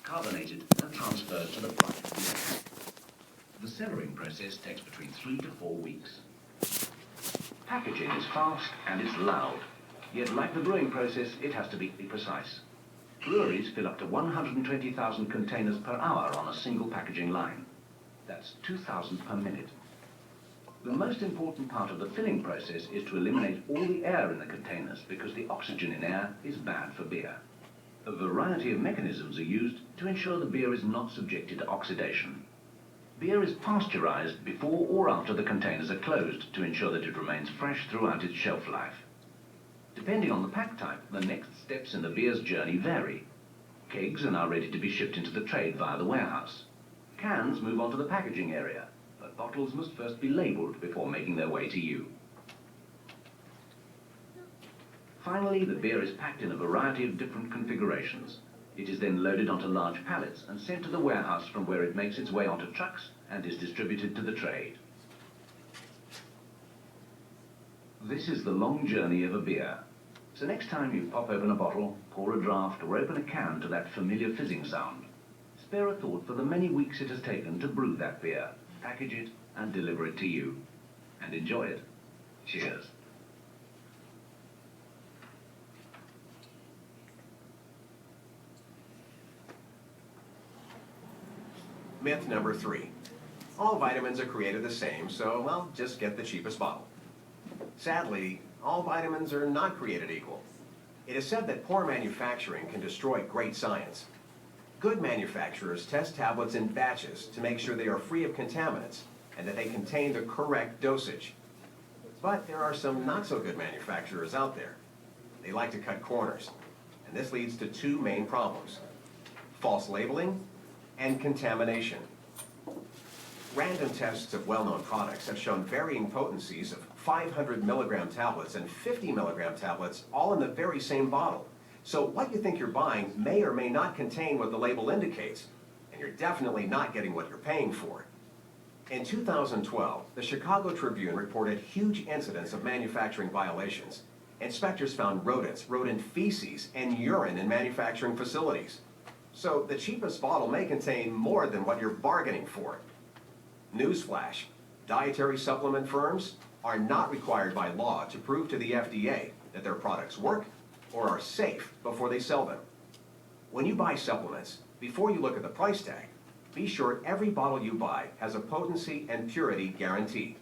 carbonated and transferred to the product beer. The cellaring process takes between 3 to 4 weeks. Packaging is fast and it's loud, yet like the brewing process, it has to be precise. Breweries fill up to 120,000 containers per hour on a single packaging line. That's 2,000 per minute. The most important part of the filling process is to eliminate all the air in the containers because the oxygen in air is bad for beer. A variety of mechanisms are used to ensure the beer is not subjected to oxidation. Beer is pasteurized before or after the containers are closed to ensure that it remains fresh throughout its shelf life. Depending on the pack type, the next steps in the beer's journey vary. Kegs are now ready to be shipped into the trade via the warehouse. Cans move on to the packaging area, but bottles must first be labeled before making their way to you. Finally, the beer is packed in a variety of different configurations. It is then loaded onto large pallets and sent to the warehouse from where it makes its way onto trucks and is distributed to the trade. This is the long journey of a beer. So next time you pop open a bottle, pour a draft, or open a can to that familiar fizzing sound, spare a thought for the many weeks it has taken to brew that beer, package it, and deliver it to you. And enjoy it. Cheers. Myth number 3. All vitamins are created the same, so, well, just get the cheapest bottle. Sadly, all vitamins are not created equal. It is said that poor manufacturing can destroy great science. Good manufacturers test tablets in batches to make sure they are free of contaminants and that they contain the correct dosage. But there are some not-so-good manufacturers out there. They like to cut corners, and this leads to 2 main problems: false labeling and contamination. Random tests of well-known products have shown varying potencies of 500 milligram tablets and 50 milligram tablets all in the very same bottle. So what you think you're buying may or may not contain what the label indicates, and you're definitely not getting what you're paying for. In 2012, the Chicago Tribune reported huge incidents of manufacturing violations. Inspectors found rodents, rodent feces, and urine in manufacturing facilities. So the cheapest bottle may contain more than what you're bargaining for. Newsflash: dietary supplement firms are not required by law to prove to the FDA that their products work or are safe before they sell them. When you buy supplements, before you look at the price tag, be sure every bottle you buy has a potency and purity guarantee.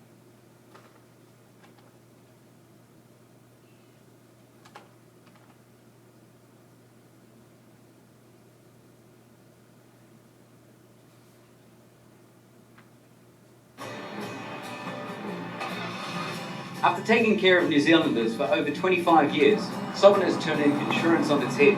After taking care of New Zealanders for over 25 years, someone has turned insurance on its head.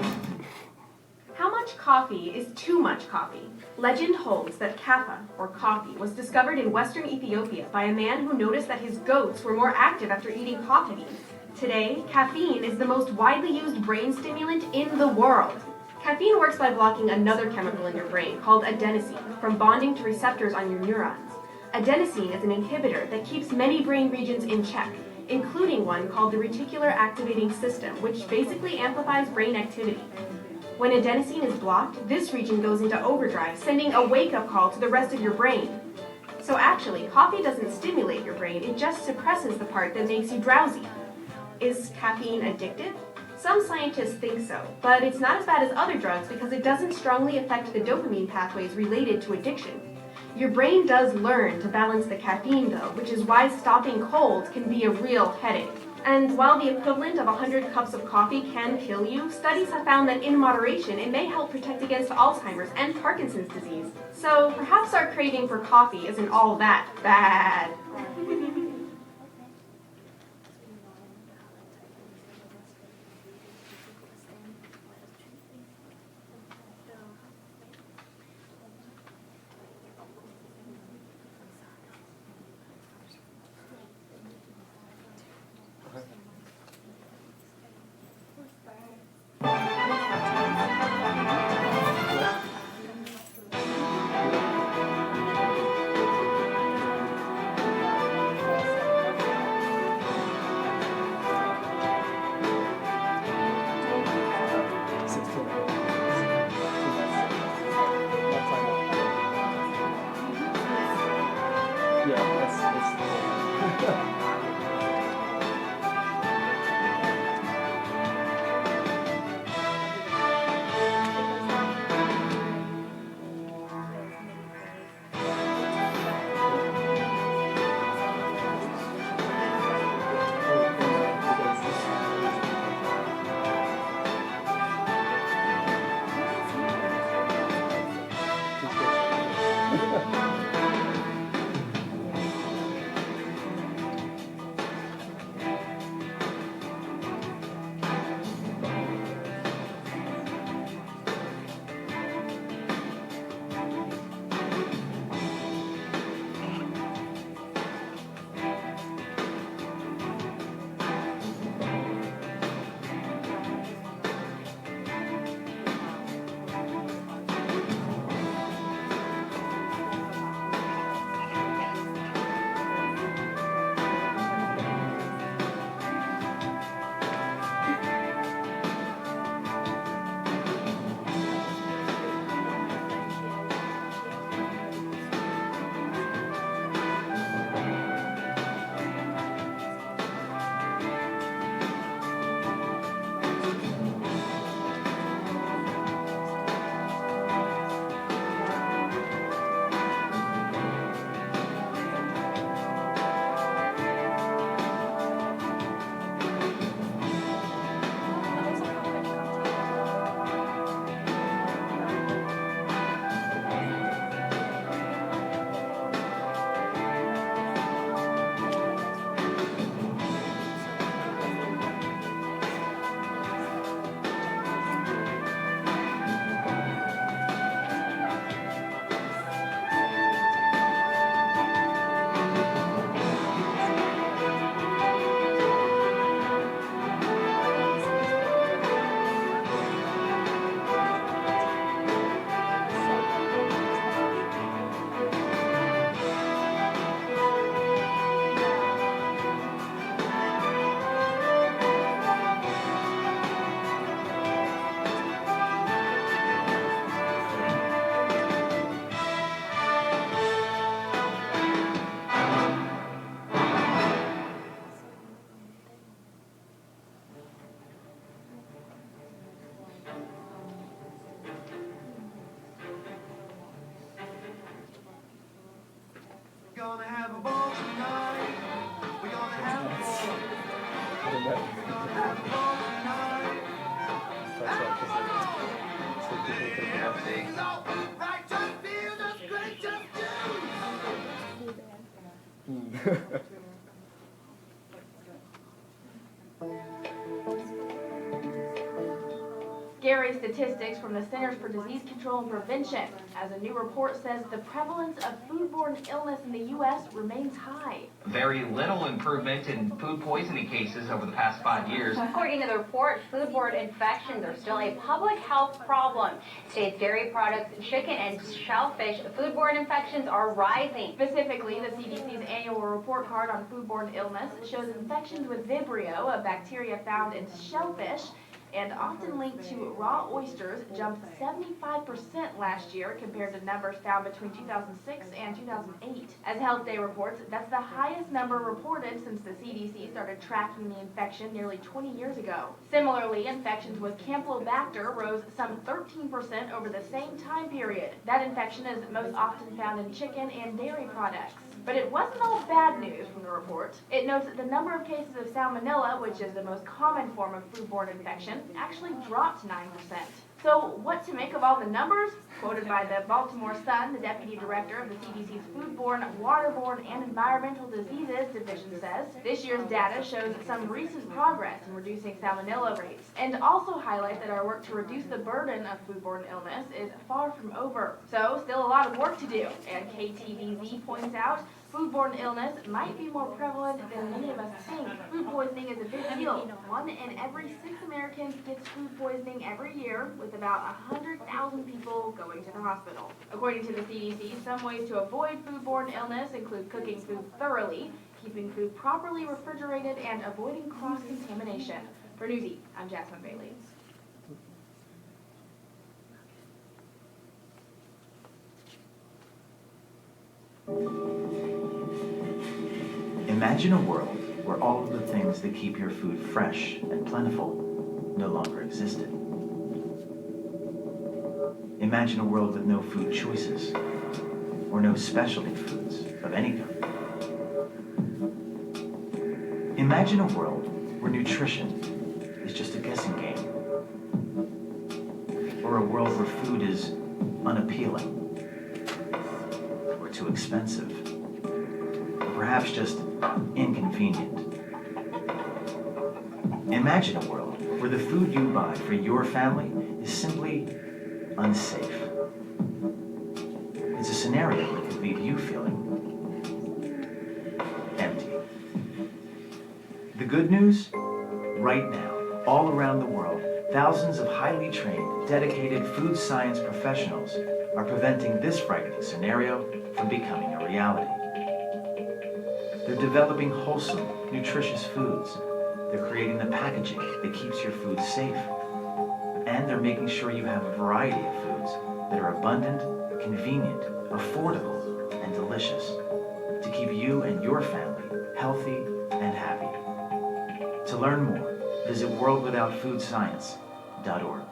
How much coffee is too much coffee? Legend holds that kaffa, or coffee, was discovered in western Ethiopia by a man who noticed that his goats were more active after eating coffee beans. Today, caffeine is the most widely used brain stimulant in the world. Caffeine works by blocking another chemical in your brain called adenosine from bonding to receptors on your neurons. Adenosine is an inhibitor that keeps many brain regions in check, including one called the reticular activating system, which basically amplifies brain activity. When adenosine is blocked, this region goes into overdrive, sending a wake-up call to the rest of your brain. So actually, coffee doesn't stimulate your brain, it just suppresses the part that makes you drowsy. Is caffeine addictive? Some scientists think so, but it's not as bad as other drugs because it doesn't strongly affect the dopamine pathways related to addiction. Your brain does learn to balance the caffeine though, which is why stopping cold can be a real headache. And while the equivalent of 100 cups of coffee can kill you, studies have found that in moderation it may help protect against Alzheimer's and Parkinson's disease. So perhaps our craving for coffee isn't all that bad. Gonna have a ball tonight. We're gonna have a ball. We're gonna have a ball tonight. Everything's all right, just feel just great, just do. Scary statistics from the Centers for Disease Control and Prevention, as a new report says the prevalence of foodborne illness in the U.S. remains high. Very little improvement in food poisoning cases over the past 5 years. According to the report, foodborne infections are still a public health problem. States' dairy products, chicken, and shellfish foodborne infections are rising. Specifically, the CDC's annual report card on foodborne illness shows infections with Vibrio, a bacteria found in shellfish, and often linked to raw oysters, jumped 75% last year compared to numbers found between 2006 and 2008. As Health Day reports, that's the highest number reported since the CDC started tracking the infection nearly 20 years ago. Similarly, infections with Campylobacter rose some 13% over the same time period. That infection is most often found in chicken and dairy products. But it wasn't all bad news from the report. It notes that the number of cases of salmonella, which is the most common form of foodborne infection, actually dropped 9%. So what to make of all the numbers? Quoted by the Baltimore Sun, the deputy director of the CDC's Foodborne, Waterborne, and Environmental Diseases Division says this year's data shows some recent progress in reducing salmonella rates, and also highlight that our work to reduce the burden of foodborne illness is far from over. So still a lot of work to do, and KTVZ points out foodborne illness might be more prevalent than many of us think. Food poisoning is a big deal. 1 in every 6 Americans gets food poisoning every year, with about 100,000 people going to the hospital. According to the CDC, some ways to avoid foodborne illness include cooking food thoroughly, keeping food properly refrigerated, and avoiding cross-contamination. For Newsy, I'm Jasmine Bailey. Imagine a world where all of the things that keep your food fresh and plentiful no longer existed. Imagine a world with no food choices, or no specialty foods of any kind. Imagine a world where nutrition is just a guessing game, or a world where food is unappealing, or too expensive, or perhaps just inconvenient. Imagine a world where the food you buy for your family is simply unsafe. It's a scenario that could leave you feeling empty. The good news? Right now, all around the world, thousands of highly trained, dedicated food science professionals are preventing this frightening scenario from becoming a reality. They're developing wholesome, nutritious foods. They're creating the packaging that keeps your food safe. And they're making sure you have a variety of foods that are abundant, convenient, affordable, and delicious to keep you and your family healthy and happy. To learn more, visit worldwithoutfoodscience.org.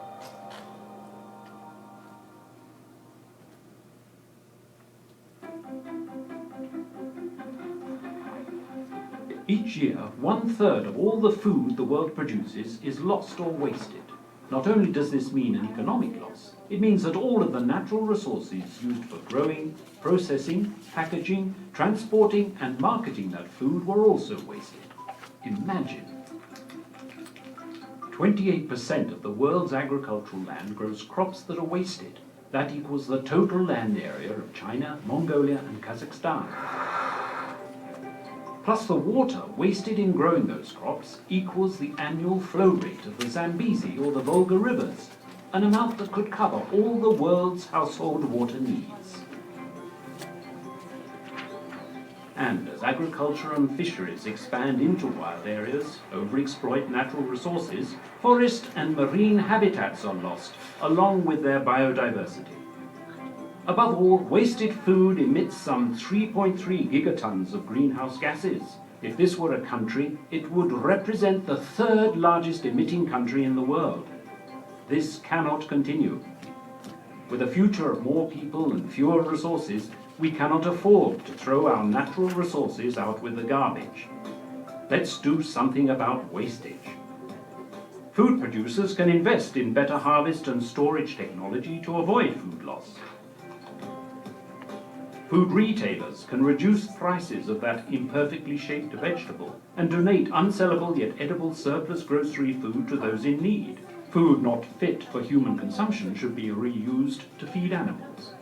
Each year, 1/3 of all the food the world produces is lost or wasted. Not only does this mean an economic loss, it means that all of the natural resources used for growing, processing, packaging, transporting, and marketing that food were also wasted. Imagine. 28% of the world's agricultural land grows crops that are wasted. That equals the total land area of China, Mongolia, and Kazakhstan. Plus the water wasted in growing those crops equals the annual flow rate of the Zambezi or the Volga rivers, an amount that could cover all the world's household water needs. And as agriculture and fisheries expand into wild areas, overexploit natural resources, forest and marine habitats are lost, along with their biodiversity. Above all, wasted food emits some 3.3 gigatons of greenhouse gases. If this were a country, it would represent the 3rd largest emitting country in the world. This cannot continue. With a future of more people and fewer resources, we cannot afford to throw our natural resources out with the garbage. Let's do something about wastage. Food producers can invest in better harvest and storage technology to avoid food loss. Food retailers can reduce prices of that imperfectly shaped vegetable and donate unsellable yet edible surplus grocery food to those in need. Food not fit for human consumption should be reused to feed animals.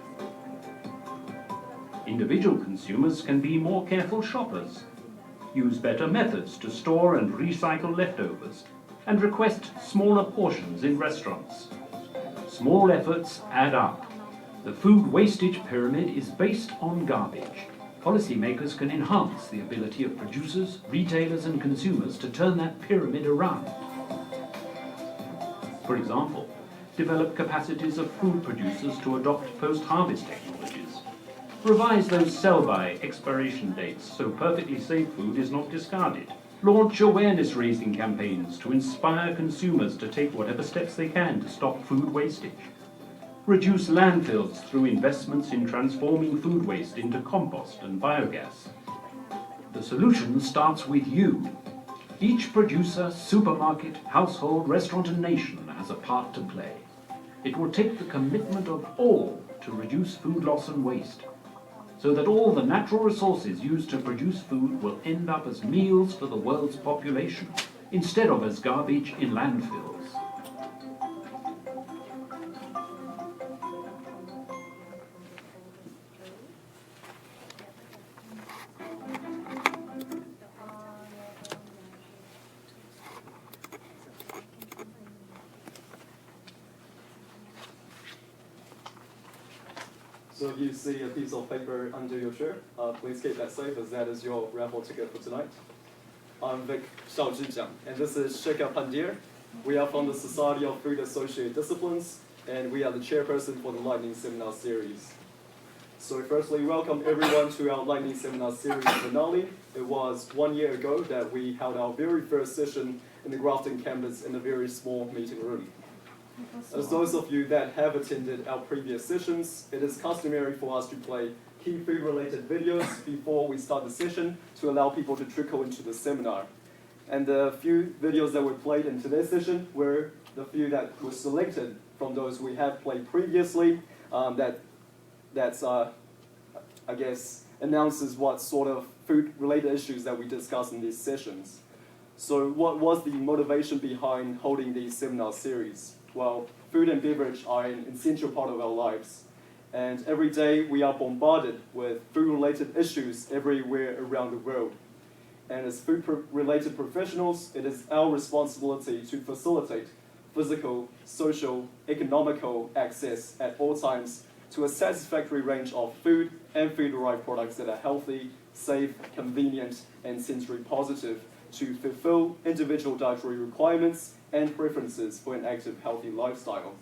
Individual consumers can be more careful shoppers, use better methods to store and recycle leftovers, and request smaller portions in restaurants. Small efforts add up. The food wastage pyramid is based on garbage. Policymakers can enhance the ability of producers, retailers, and consumers to turn that pyramid around. For example, develop capacities of food producers to adopt post-harvest technologies. Revise those sell-by expiration dates so perfectly safe food is not discarded. Launch awareness-raising campaigns to inspire consumers to take whatever steps they can to stop food wastage. Reduce landfills through investments in transforming food waste into compost and biogas. The solution starts with you. Each producer, supermarket, household, restaurant, and nation has a part to play. It will take the commitment of all to reduce food loss and waste, so that all the natural resources used to produce food will end up as meals for the world's population, instead of as garbage in landfills. So if you see a piece of paper under your shirt, please keep that safe as that is your raffle ticket for tonight. I'm Vic Xiaozhijiang, and this is Shekhar Pandya. We are from the Society of Food Associated Disciplines, and we are the chairperson for the Lightning Seminar Series. So firstly, welcome everyone to our Lightning Seminar Series finale. It was 1 year ago that we held our very first session in the Grafton campus in a very small meeting room. As those of you that have attended our previous sessions, it is customary for us to play key food-related videos before we start the session to allow people to trickle into the seminar. And the few videos that were played in today's session were the few that were selected from those we have played previously that's I guess, announces what sort of food-related issues that we discuss in these sessions. So what was the motivation behind holding these seminar series? Well, food and beverage are an essential part of our lives. And every day we are bombarded with food-related issues everywhere around the world. And as food-related professionals, it is our responsibility to facilitate physical, social, economical access at all times to a satisfactory range of food and food-derived products that are healthy, safe, convenient, and sensory positive to fulfill individual dietary requirements and preferences for an active, healthy lifestyle.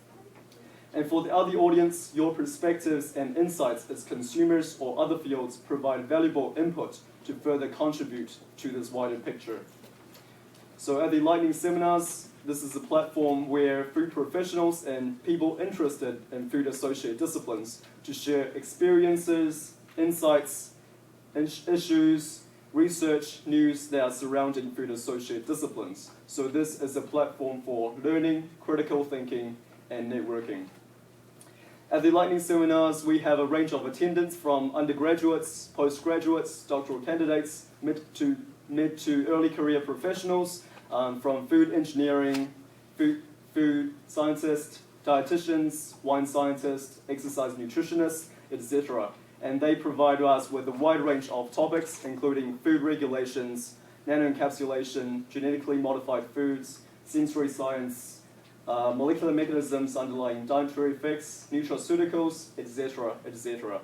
And for the other audience, your perspectives and insights as consumers or other fields provide valuable input to further contribute to this wider picture. So at the Lightning Seminars, this is a platform where food professionals and people interested in food-associated disciplines to share experiences, insights, issues, research, news that are surrounding food-associated disciplines. So this is a platform for learning, critical thinking, and networking. At the Lightning Seminars, we have a range of attendants from undergraduates, postgraduates, doctoral candidates, mid to early career professionals, from food engineering, food scientists, dietitians, wine scientists, exercise nutritionists, etc. And they provide us with a wide range of topics, including food regulations, nanoencapsulation, genetically modified foods, sensory science, molecular mechanisms underlying dietary effects, nutraceuticals, etc., etc.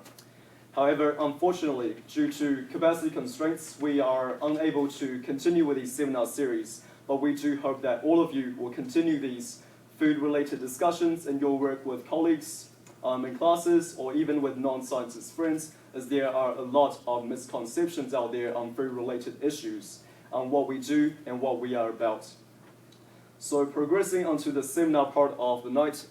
However, unfortunately, due to capacity constraints, we are unable to continue with these seminar series, but we do hope that all of you will continue these food-related discussions in your work with colleagues, in classes, or even with non-scientist friends, as there are a lot of misconceptions out there on food-related issues, on what we do and what we are about. So progressing onto the seminar part of the night,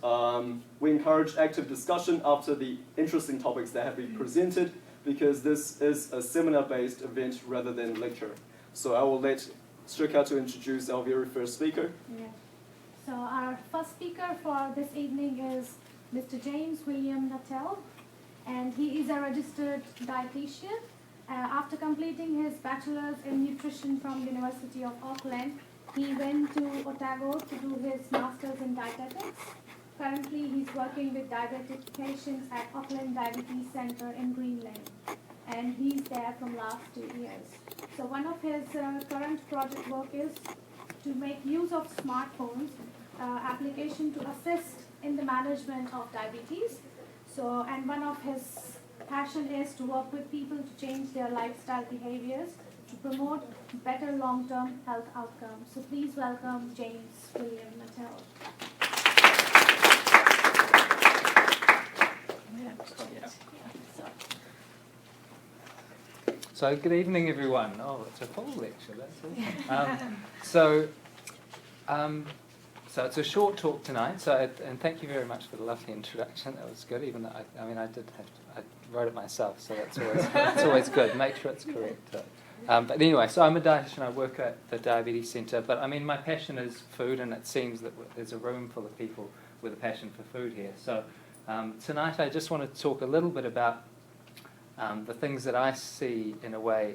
we encourage active discussion after the interesting topics that have been presented, because this is a seminar-based event rather than lecture. So I will let Strika to introduce our very first speaker. Yeah. So our first speaker for this evening is Mr. James William Nuttall, and he is a registered dietitian. After completing his bachelor's in nutrition from University of Auckland, he went to Otago to do his master's in dietetics. Currently, he's working with diabetic patients at Auckland Diabetes Center in Greenland, and he's there from last 2 years. So one of his current project work is to make use of smartphones application to assist in the management of diabetes. So, and one of his passion is to work with people to change their lifestyle behaviors to promote better long-term health outcomes. So please welcome James William Nuttall. So good evening, everyone. Oh, it's a full lecture. That's awesome. So it's a short talk tonight. And thank you very much for the lovely introduction. That was good. Even though I wrote it myself, so that's always good. Make sure it's correct. But anyway, so I'm a dietitian. I work at the Diabetes Centre. But I mean, my passion is food, and it seems that there's a room full of people with a passion for food here. So tonight, I just want to talk a little bit about the things that I see in a way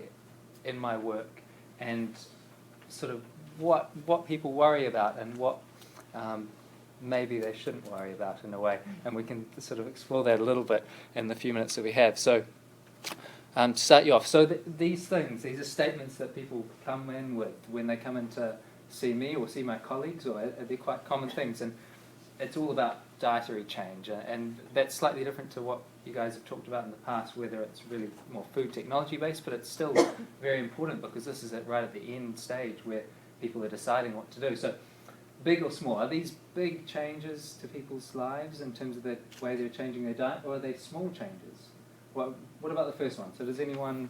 in my work, and sort of what people worry about and what maybe they shouldn't worry about in a way, and we can sort of explore that a little bit in the few minutes that we have. So to start you off, so these things, these are statements that people come in with when they come in to see me or see my colleagues, or they're quite common things, and it's all about dietary change, and that's slightly different to what you guys have talked about in the past, whether it's really more food technology based, but it's still very important because this is right at the end stage where people are deciding what to do. So big or small, are these big changes to people's lives in terms of the way they're changing their diet, or are they small changes? what about the first one? So does anyone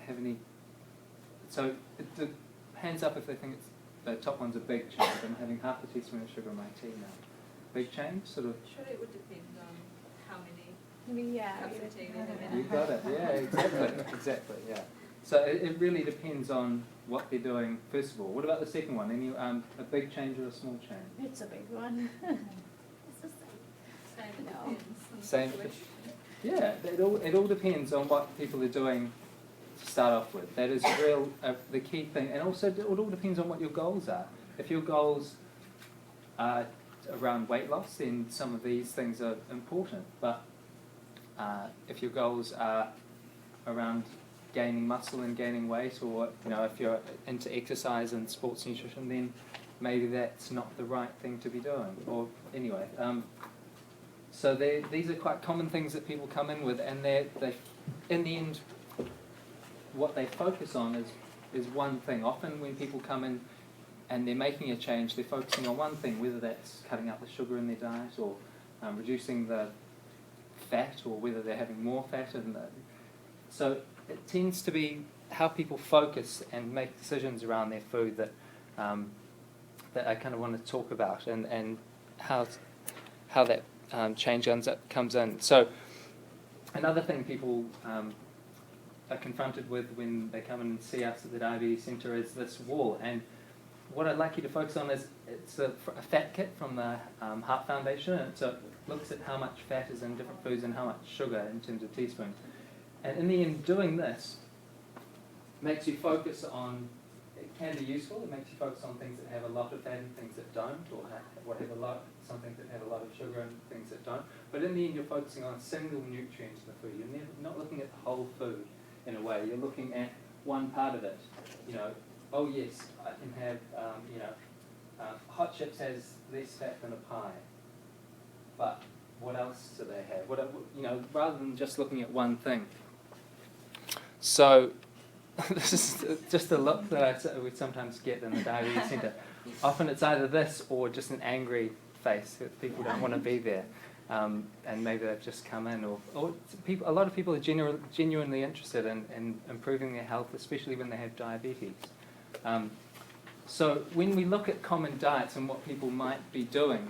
have any? So hands up if they think it's the top one's a big change. I'm having half a teaspoon of sugar in my tea now. Big change, sort of. Surely it would depend on how many cups of tea they have in You it. got it. Yeah, exactly, exactly. Yeah. So it really depends on what they're doing. First of all, what about the second one? Any a big change or a small change? It's a big one. It's the same. Same, it depends on the Same. situation. Yeah, it all depends on what people are doing to start off with. That is the key thing, and also it all depends on what your goals are. If your goals are around weight loss, then some of these things are important. But if your goals are around gaining muscle and gaining weight, or if you're into exercise and sports nutrition, then maybe that's not the right thing to be doing. Or anyway, so these are quite common things that people come in with, and they in the end, what they focus on is one thing. Often when people come in and they're making a change, they're focusing on one thing, whether that's cutting out the sugar in their diet, or reducing the fat, or whether they're having more fat in the. So it tends to be how people focus and make decisions around their food that I kind of want to talk about, and how that change comes in. So another thing people are confronted with when they come and see us at the Diabetes Centre is this wall. And what I'd like you to focus on is it's a fat kit from the Heart Foundation, and so it looks at how much fat is in different foods and how much sugar in terms of teaspoons. And in the end, doing this makes you focus on, it can be useful, it makes you focus on things that have a lot of fat and things that don't, or some things that have a lot of sugar and things that don't. But in the end, you're focusing on a single nutrient in the food. You're not looking at the whole food in a way. You're looking at one part of it. Oh yes, I can have, hot chips has less fat than a pie. But what else do they have? Rather than just looking at one thing. So this is just a look that we sometimes get in the Diabetes Centre. Often it's either this or just an angry face that people don't want to be there. And maybe they've just come in, or a lot of people are genuinely interested in improving their health, especially when they have diabetes. So when we look at common diets and what people might be doing,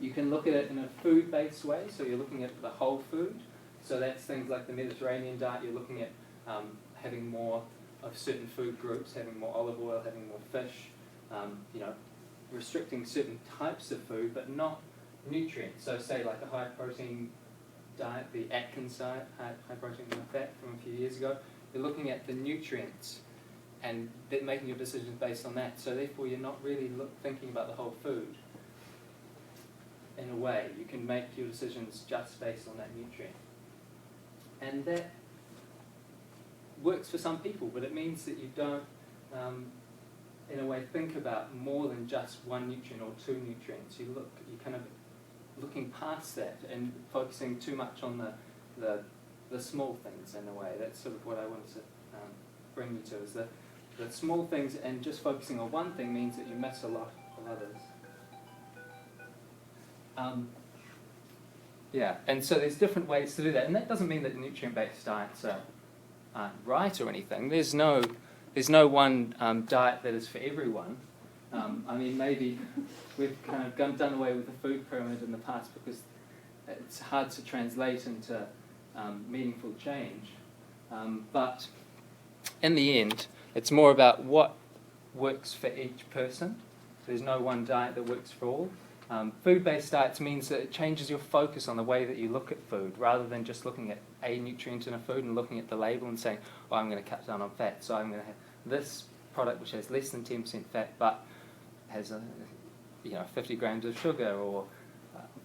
you can look at it in a food-based way, so you're looking at the whole food. So that's things like the Mediterranean diet. You're looking at having more of certain food groups, having more olive oil, having more fish, restricting certain types of food, but not nutrients. So say like a high-protein diet, the Atkins diet, high-protein, low-fat from a few years ago. You're looking at the nutrients and then making your decisions based on that. So therefore you're not really thinking about the whole food. In a way, you can make your decisions just based on that nutrient. And that works for some people, but it means that you don't, in a way, think about more than just one nutrient or two nutrients. You're kind of looking past that and focusing too much on the small things in a way. That's sort of what I wanted to bring you to, is that the small things, and just focusing on one thing means that you miss a lot of others. And so there's different ways to do that, and that doesn't mean that nutrient-based diets aren't right or anything. There's no one diet that is for everyone. I mean, maybe we've kind of done away with the food pyramid in the past because it's hard to translate into meaningful change. But in the end, it's more about what works for each person. There's no one diet that works for all. Food-based diets means that it changes your focus on the way that you look at food, rather than just looking at a nutrient in a food and looking at the label and saying, oh, I'm going to cut down on fat, so I'm going to have this product which has less than 10% fat but has 50 grams of sugar, or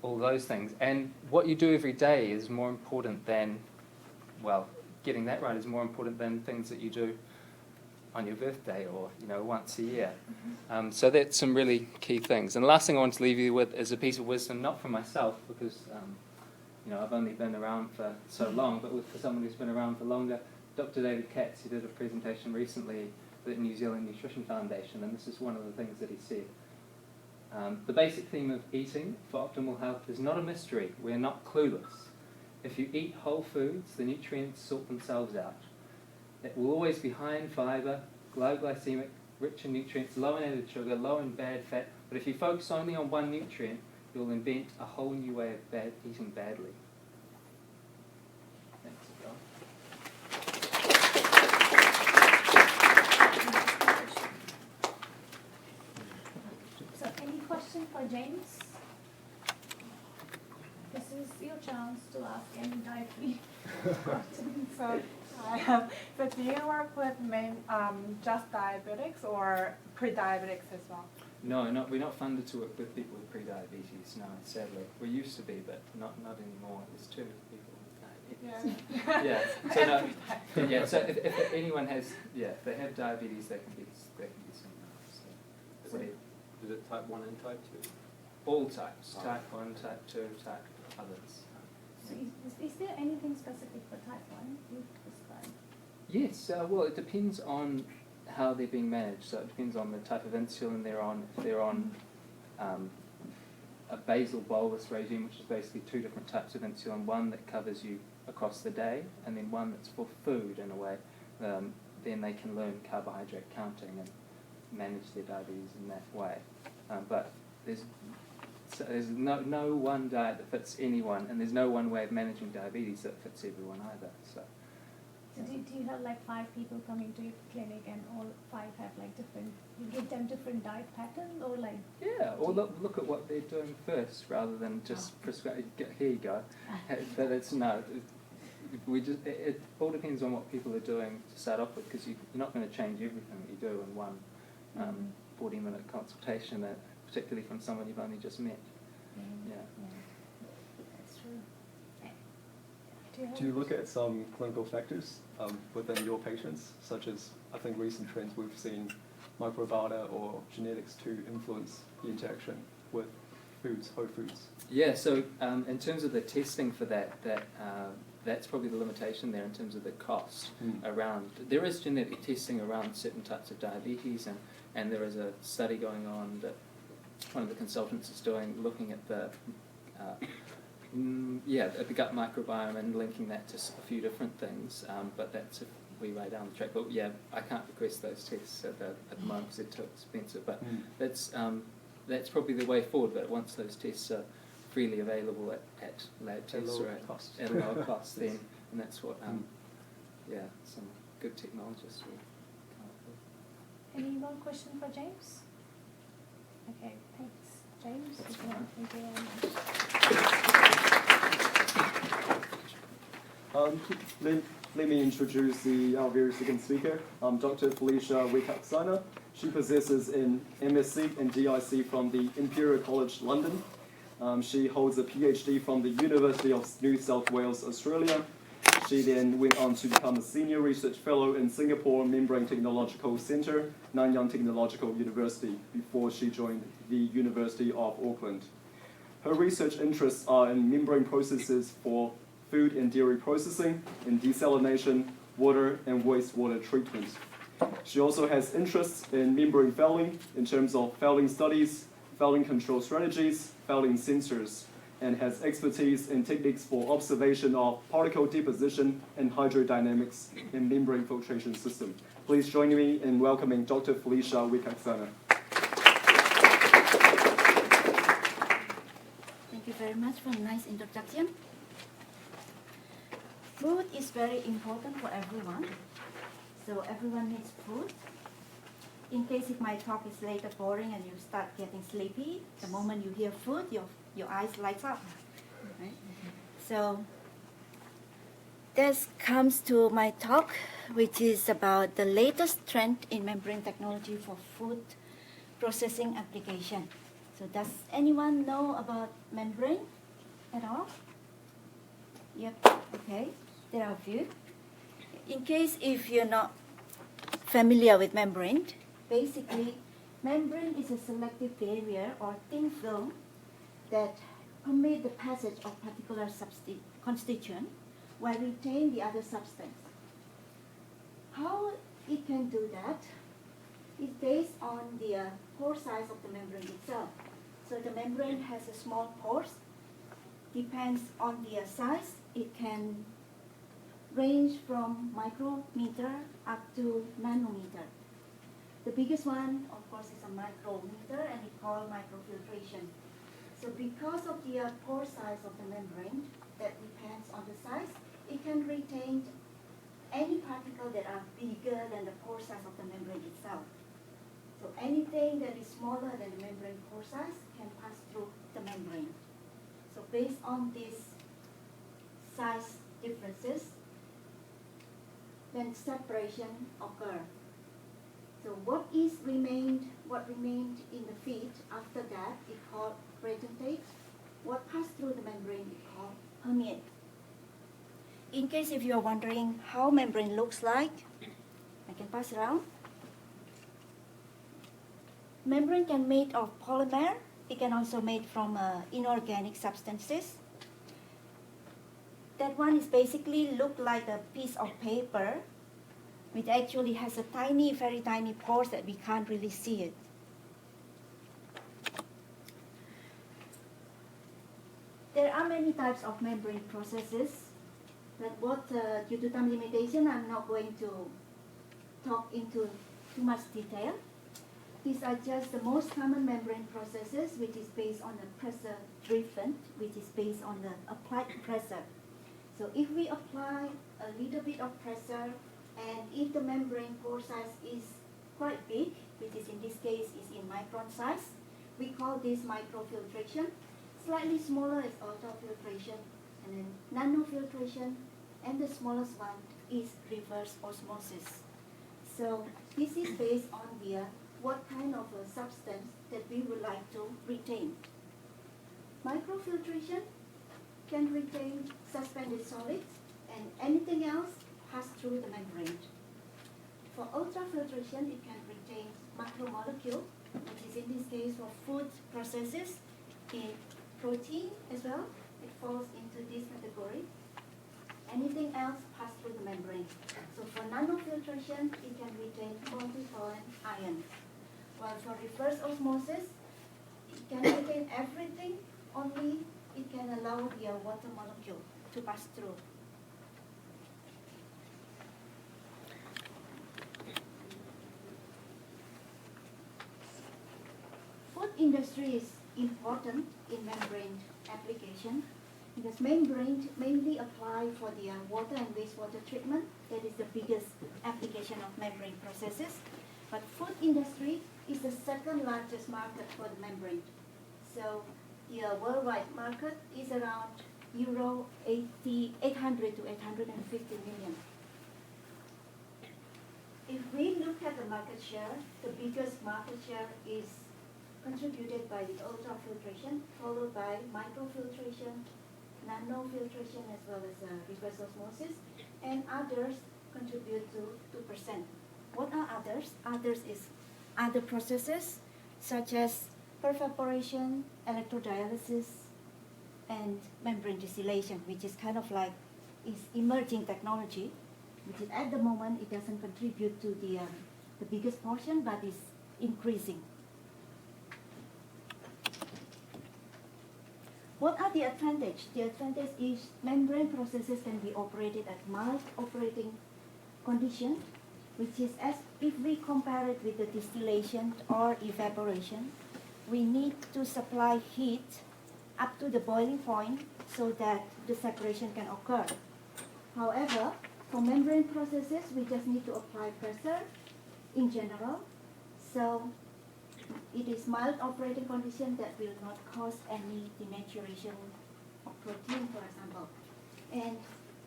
all those things. And what you do every day is more important than, getting that right is more important than things that you do on your birthday or once a year. So that's some really key things. And the last thing I want to leave you with is a piece of wisdom, not for myself, because I've only been around for so long, but for someone who's been around for longer. Dr. David Katz, he did a presentation recently at the New Zealand Nutrition Foundation, and this is one of the things that he said. The basic theme of eating for optimal health is not a mystery. We're not clueless. If you eat whole foods, the nutrients sort themselves out. It will always be high in fiber, low glycemic, rich in nutrients, low in added sugar, low in bad fat. But if you focus only on one nutrient, you'll invent a whole new way of eating badly. Thanks, John. So, any question for James? This is your chance to ask any dietary questions. So do you work with just diabetics or pre-diabetics as well? No, we're not funded to work with people with pre-diabetes, no, sadly. We used to be, but not anymore. There's too many people with diabetes. Yeah. So no, yeah. So if anyone has, if they have diabetes, they can be seen. So, is it type 1 and type 2? All types. Oh. Type 1, type 2, type others. So is there anything specific for type 1 you prescribe? Yes. Well, it depends on how they're being managed. So it depends on the type of insulin they're on. If they're on a basal bolus regime, which is basically 2 different types of insulin, one that covers you across the day, and then one that's for food in a way, then they can learn carbohydrate counting and manage their diabetes in that way. But there's no one diet that fits anyone, and there's no one way of managing diabetes that fits everyone either. So do you have like 5 people coming to your clinic and all 5 have like different, you give them different diet patterns or like? Yeah, or look at what they're doing first rather than just prescribe, here you go. But it's it all depends on what people are doing to start off with, because you're not going to change everything that you do in one 40-minute consultation, particularly from someone you've only just met. Yeah. That's true. Do you look at some clinical factors within your patients, such as, I think recent trends we've seen microbiota or genetics to influence the interaction with foods, whole foods? Yeah, so in terms of the testing for that's probably the limitation there in terms of the cost around. There is genetic testing around certain types of diabetes, and there is a study going on that one of the consultants is doing, looking at the gut microbiome and linking that to a few different things, but that's a wee way down the track. But yeah, I can't request those tests at the moment because they're too expensive, but that's probably the way forward. But once those tests are freely available at lab tests or at a lower cost, then, and that's what some good technologists will come up with. Any more question for James? Okay, thanks. James, thank you very much. Let me introduce our very second speaker, Dr. Felicia Wickaxana. She possesses an MSc and DIC from the Imperial College London. She holds a PhD from the University of New South Wales, Australia. She then went on to become a senior research fellow in Singapore Membrane Technological Centre, Nanyang Technological University, before she joined the University of Auckland. Her research interests are in membrane processes for food and dairy processing, in desalination, water and wastewater treatment. She also has interests in membrane fouling in terms of fouling studies, fouling control strategies, fouling sensors, and has expertise in techniques for observation of particle deposition and hydrodynamics in membrane filtration system. Please join me in welcoming Dr. Felicia Wickaxana. Thank you very much for a nice introduction. Food is very important for everyone, so everyone needs food. In case if my talk is later boring and you start getting sleepy, the moment you hear food, your eyes lights up. Right? So this comes to my talk, which is about the latest trend in membrane technology for food processing application. So does anyone know about membrane at all? Yep, okay, there are a few. In case if you're not familiar with membrane, basically membrane is a selective barrier or thin film that permit the passage of particular constituent while retain the other substance. How it can do that is based on the pore size of the membrane itself. So the membrane has a small pores, depends on the size. It can range from micrometer up to nanometer. The biggest one, of course, is a micrometer, and it's called microfiltration. So because of the pore size of the membrane, that depends on the size, it can retain any particles that are bigger than the pore size of the membrane itself. So anything that is smaller than the membrane pore size can pass through the membrane. So based on these size differences, then separation occurs. So what remained in the feed after that is called retentate. What passed through the membrane is called permeate. In case if you are wondering how membrane looks like, I can pass around. Membrane can made of polymer. It can also made from inorganic substances. That one is basically look like a piece of paper, which actually has a tiny, very tiny pores that we can't really see it. There are many types of membrane processes, but due to time limitation, I'm not going to talk into too much detail. These are just the most common membrane processes, which is based on the pressure driven, which is based on the applied pressure. So if we apply a little bit of pressure, and if the membrane pore size is quite big, which is in this case is in micron size, we call this microfiltration. Slightly smaller is ultrafiltration, and then nanofiltration, and the smallest one is reverse osmosis. So this is based on what kind of a substance that we would like to retain. Microfiltration can retain suspended solids, and anything else pass through the membrane. For ultrafiltration, it can retain macromolecule, which is in this case for food processes, in protein as well. It falls into this category. Anything else pass through the membrane. So for nanofiltration, it can retain multivalent ions. While for reverse osmosis, it can retain everything, only it can allow the water molecule to pass through. Food industry is important in membrane application because membrane mainly apply for the water and wastewater treatment. That is the biggest application of membrane processes. But food industry is the second largest market for the membrane. So the worldwide market is around euro 800 to 850 million. If we look at the market share, the biggest market share is contributed by the ultrafiltration, followed by microfiltration, nanofiltration, as well as reverse osmosis, and others contribute to 2%. What are others? Others is other processes such as perforation, electrodialysis, and membrane distillation, which is kind of like is emerging technology, which is at the moment it doesn't contribute to the biggest portion, but is increasing. What are the advantages? The advantage is membrane processes can be operated at mild operating condition, which is as if we compare it with the distillation or evaporation, we need to supply heat up to the boiling point so that the separation can occur. However, for membrane processes, we just need to apply pressure in general. So it is mild operating condition that will not cause any denaturation of protein, for example. And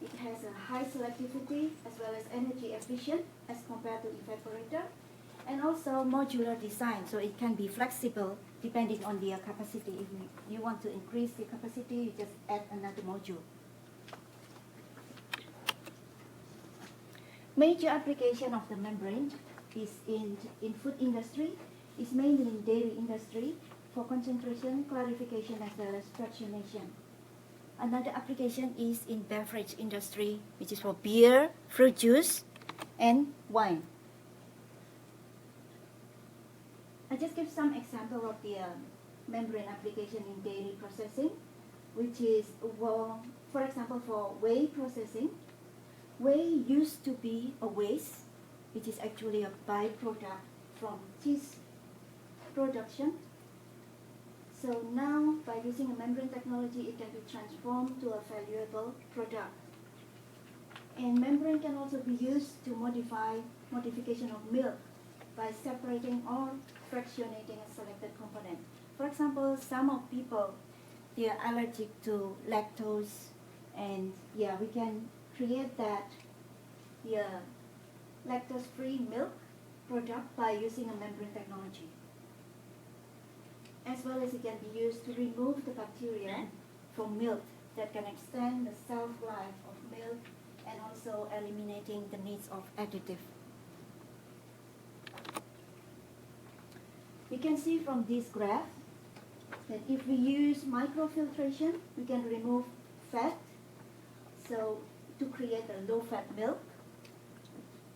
it has a high selectivity as well as energy efficient as compared to evaporator, and also modular design, so it can be flexible depending on the capacity. If you want to increase the capacity, you just add another module. Major application of the membrane is in food industry, is mainly in dairy industry for concentration, clarification, as well as fractionation. Another application is in beverage industry, which is for beer, fruit juice, and wine. I just give some example of the membrane application in dairy processing. which is, for example, for whey processing. Whey used to be a waste, which is actually a byproduct from cheese production. So now, by using a membrane technology, it can be transformed to a valuable product. And membrane can also be used to modification of milk by separating or fractionating a selected component. For example, some of people, they are allergic to lactose, and yeah, we can create that lactose-free milk product by using a membrane technology. As well as it can be used to remove the bacteria from milk that can extend the shelf life of milk and also eliminating the needs of additive. We can see from this graph that if we use microfiltration, we can remove fat, so to create a low-fat milk,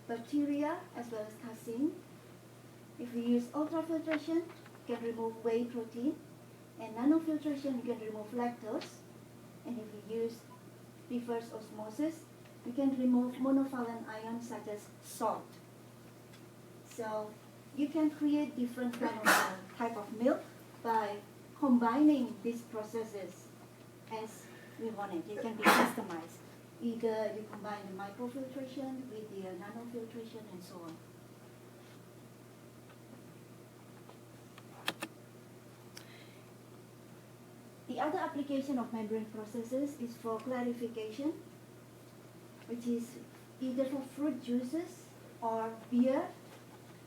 bacteria as well as casein. If we use ultrafiltration, we can remove whey protein, and nanofiltration, we can remove lactose. And if we use reverse osmosis, we can remove monovalent ions such as salt. So you can create different type of milk by combining these processes as we want it. It can be customized. Either you combine the microfiltration with the nanofiltration and so on. The other application of membrane processes is for clarification, which is either for fruit juices or beer,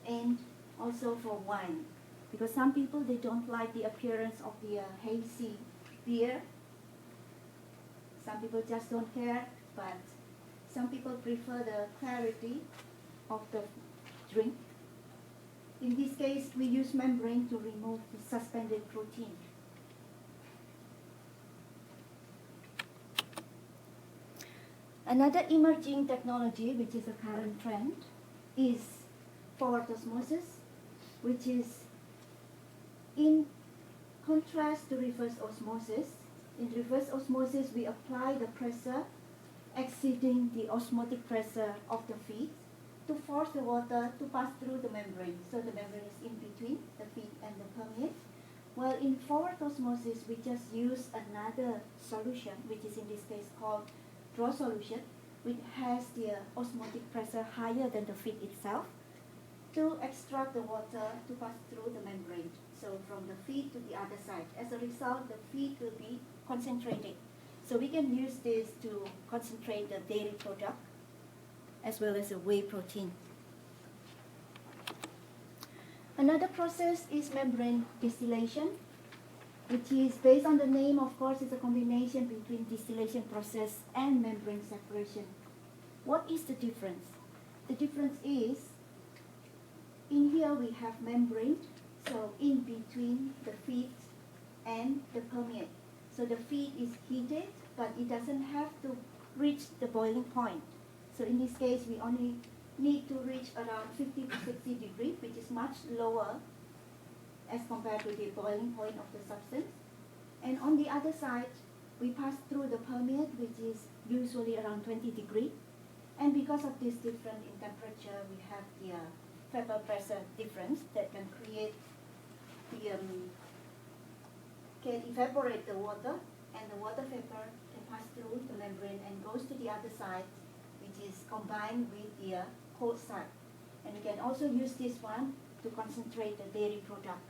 and also for wine. Because some people, they don't like the appearance of the hazy beer. Some people just don't care, but some people prefer the clarity of the drink. In this case, we use membrane to remove the suspended protein. Another emerging technology, which is a current trend, is forward osmosis, which is in contrast to reverse osmosis. In reverse osmosis, we apply the pressure exceeding the osmotic pressure of the feed to force the water to pass through the membrane. So the membrane is in between the feed and the permeate. While in forward osmosis, we just use another solution, which is in this case called draw solution, which has the osmotic pressure higher than the feed itself, to extract the water to pass through the membrane. So from the feed to the other side. As a result, the feed will be concentrated. So we can use this to concentrate the dairy product as well as the whey protein. Another process is membrane distillation, which is based on the name, of course, is a combination between distillation process and membrane separation. What is the difference? The difference is, in here we have membrane, so in between the feed and the permeate. So the feed is heated, but it doesn't have to reach the boiling point. So in this case, we only need to reach around 50 to 60 degrees, which is much lower as compared to the boiling point of the substance. And on the other side, we pass through the permeate, which is usually around 20 degrees. And because of this difference in temperature, we have the vapor pressure difference that can create the can evaporate the water, and the water vapor can pass through the membrane and goes to the other side, which is combined with the cold side. And you can also use this one to concentrate the dairy product.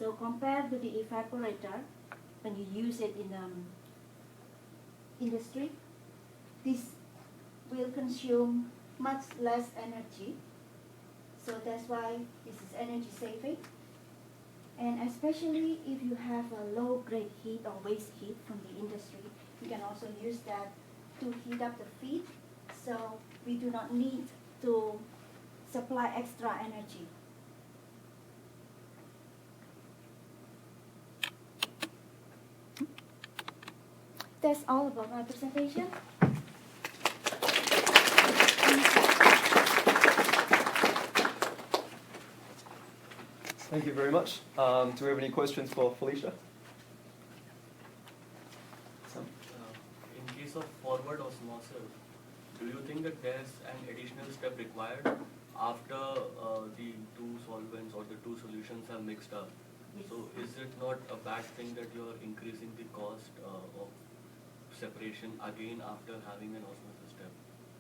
So compared to the evaporator, when you use it in industry, this will consume much less energy. So that's why this is energy saving. And especially if you have a low-grade heat or waste heat from the industry, you can also use that to heat up the feed. So we do not need to supply extra energy. That's all about my presentation. Thank you very much. Do we have any questions for Felicia? case of forward osmosis, do you think that there's an additional step required after the two solvents or the two solutions are mixed up? So is it not a bad thing that you're increasing the cost of separation again after having an osmosis step?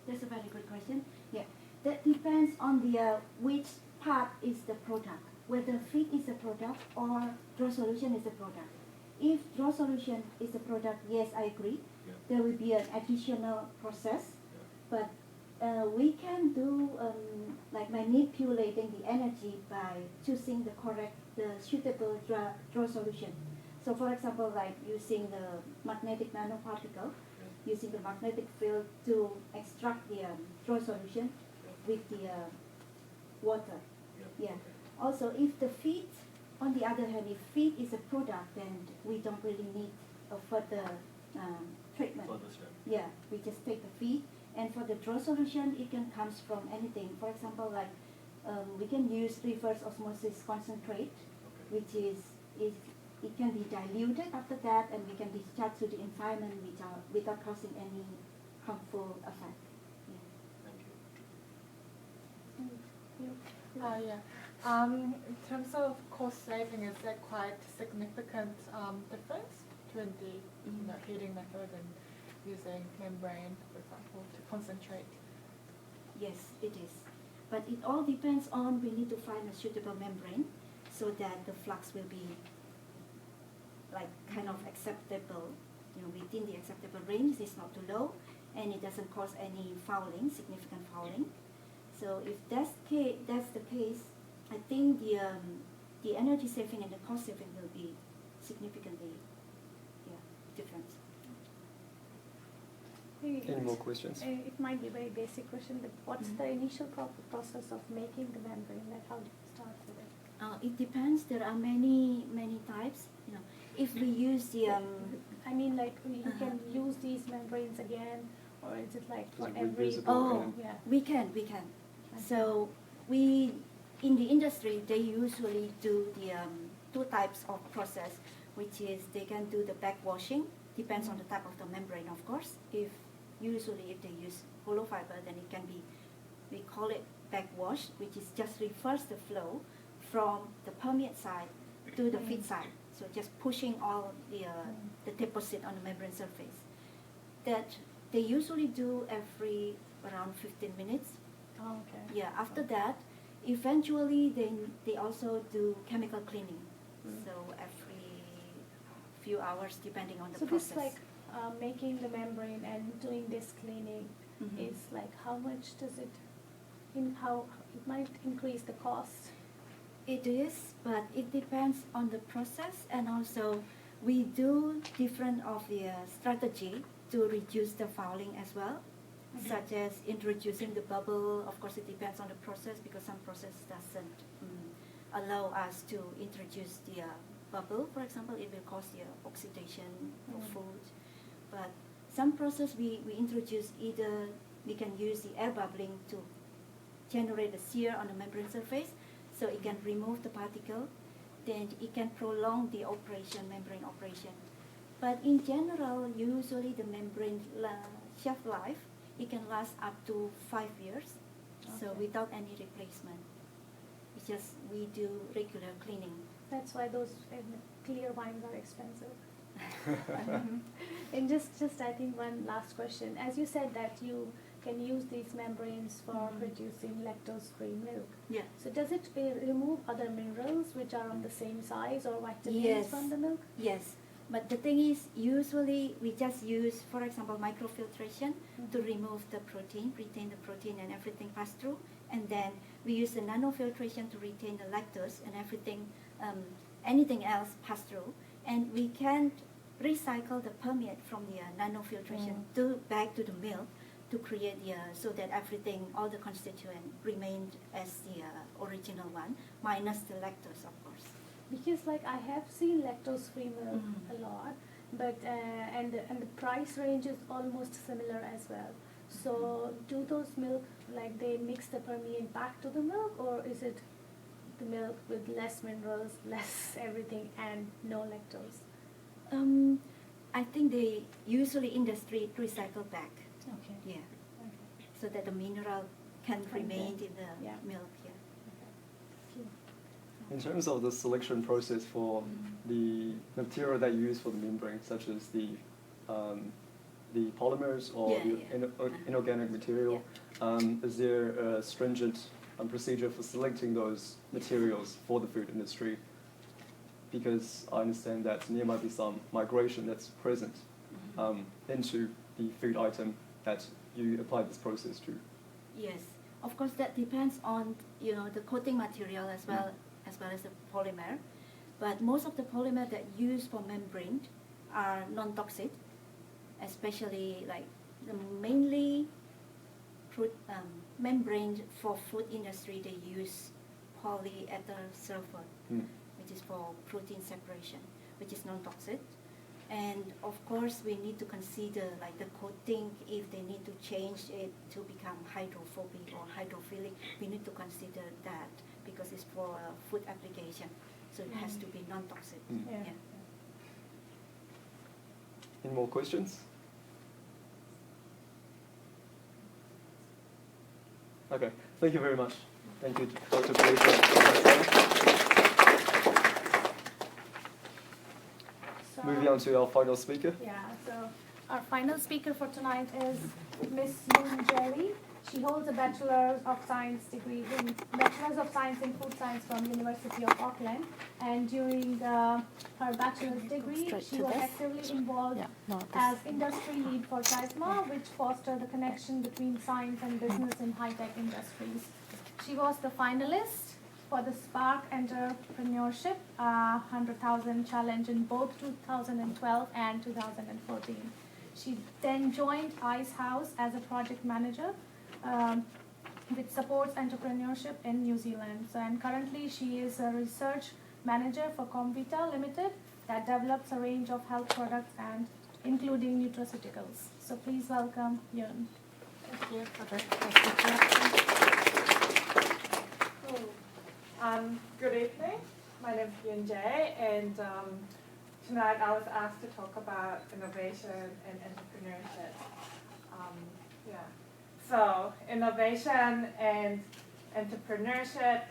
That's a very good question. Yeah, that depends on the which part is the product, whether feed is a product or draw solution is a product. If draw solution is a product, yes, I agree. Yeah. There will be an additional process, but we can do like manipulating the energy by choosing the suitable draw solution. So for example, like using the magnetic nanoparticle, using the magnetic field to extract the draw solution with the water. Yeah. Also, if the feed, on the other hand, if feed is a product, then we don't really need a further treatment. Further step. Yeah, we just take the feed. And for the draw solution, it can come from anything. For example, like we can use reverse osmosis concentrate, which is it can be diluted after that, and we can discharge to the environment without causing any harmful effect. In terms of cost saving, is there quite significant difference between the heating method and using membrane, for example, to concentrate? Yes, it is. But it all depends on, we need to find a suitable membrane so that the flux will be like kind of acceptable, within the acceptable range. It's not too low, and it doesn't cause any fouling, significant fouling. So if that's the case, I think the energy saving and the cost saving will be significantly different. Any more questions? It might be a very basic question, but what's the initial process of making the membrane? Like, how do you start with it? It depends. There are many types. If we use the I mean, like you can use these membranes again, or is it like for every? We can. So we in the industry they usually do the two types of process, which is they can do the backwashing. Depends on the type of the membrane, of course. If they use hollow fiber, then it can be, we call it backwash, which is just reverse the flow from the permeate side to the feed side. So just pushing all the deposit on the membrane surface. That they usually do every around 15 minutes. Oh, okay. Yeah. After that, eventually they also do chemical cleaning. So every few hours, depending on the process. So this like making the membrane and doing this cleaning is like, how much does it? How it might increase the cost? It is, but it depends on the process, and also we do different of the strategy to reduce the fouling as well, such as introducing the bubble. Of course, it depends on the process because some process doesn't allow us to introduce the bubble. For example, it will cause the oxidation of food. But some process we introduce either we can use the air bubbling to generate a sear on the membrane surface, so it can remove the particle. Then it can prolong the membrane operation. But in general, usually the membrane shelf life, it can last up to 5 years, so without any replacement. It's just we do regular cleaning. That's why those clear wines are expensive. And just I think one last question. As you said that you can use these membranes for producing lactose-free milk. Yeah. So does it remove other minerals which are on the same size or vitamins from the milk? Yes. But the thing is, usually we just use, for example, microfiltration to remove the protein, retain the protein and everything pass through. And then we use the nanofiltration to retain the lactose and everything, anything else pass through. And we can recycle the permeate from the nanofiltration back to the milk to create so that everything, all the constituent remained as the original one, minus the lactose, of course. Because like I have seen lactose-free milk a lot, but and the price range is almost similar as well. So do those milk, like they mix the permeate back to the milk, or is it the milk with less minerals, less everything, and no lactose? I think they usually in the street recycle back. Okay. Yeah. So that the mineral can remain in the milk. Yeah. In terms of the selection process for the material that you use for the membrane, such as the polymers or inorganic material, is there a stringent procedure for selecting those materials for the food industry? Because I understand that there might be some migration that's present into the food item that you apply this process to. Yes, of course that depends on the coating material as well as the polymer. But most of the polymer that used for membrane are non-toxic, especially like mainly membrane for food industry. They use polyether sulfur, which is for protein separation, which is non-toxic. And of course, we need to consider like the coating, if they need to change it to become hydrophobic or hydrophilic, we need to consider that because it's for food application. So it has to be non-toxic. Yeah. Any more questions? Okay, thank you very much. Thank you, Dr. So, moving on to our final speaker. Yeah, so our final speaker for tonight is Miss Yoon Jerry. She holds a Bachelor of Science degree in Bachelor's of Science in Food Science from University of Auckland. And during her bachelor's degree, she was actively involved as industry lead for CHISMA, which fostered the connection between science and business in high-tech industries. She was the finalist for the Spark Entrepreneurship 100,000 Challenge in both 2012 and 2014. She then joined Ice House as a project manager, which supports entrepreneurship in New Zealand. So, and currently she is a research manager for Comvita Limited that develops a range of health products and including nutraceuticals. So please welcome Yoon. Thank you. Good evening. My name is Yoon Jae, and tonight I was asked to talk about innovation and entrepreneurship. So innovation and entrepreneurship,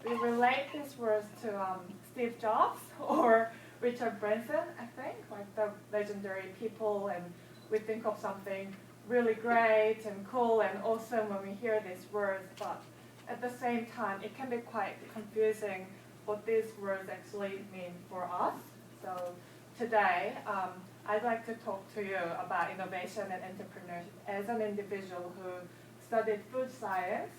we relate these words to Steve Jobs or Richard Branson, I think, like the legendary people, and we think of something really great and cool and awesome when we hear these words, but at the same time, it can be quite confusing what these words actually mean for us. So today, I'd like to talk to you about innovation and entrepreneurship as an individual who studied food science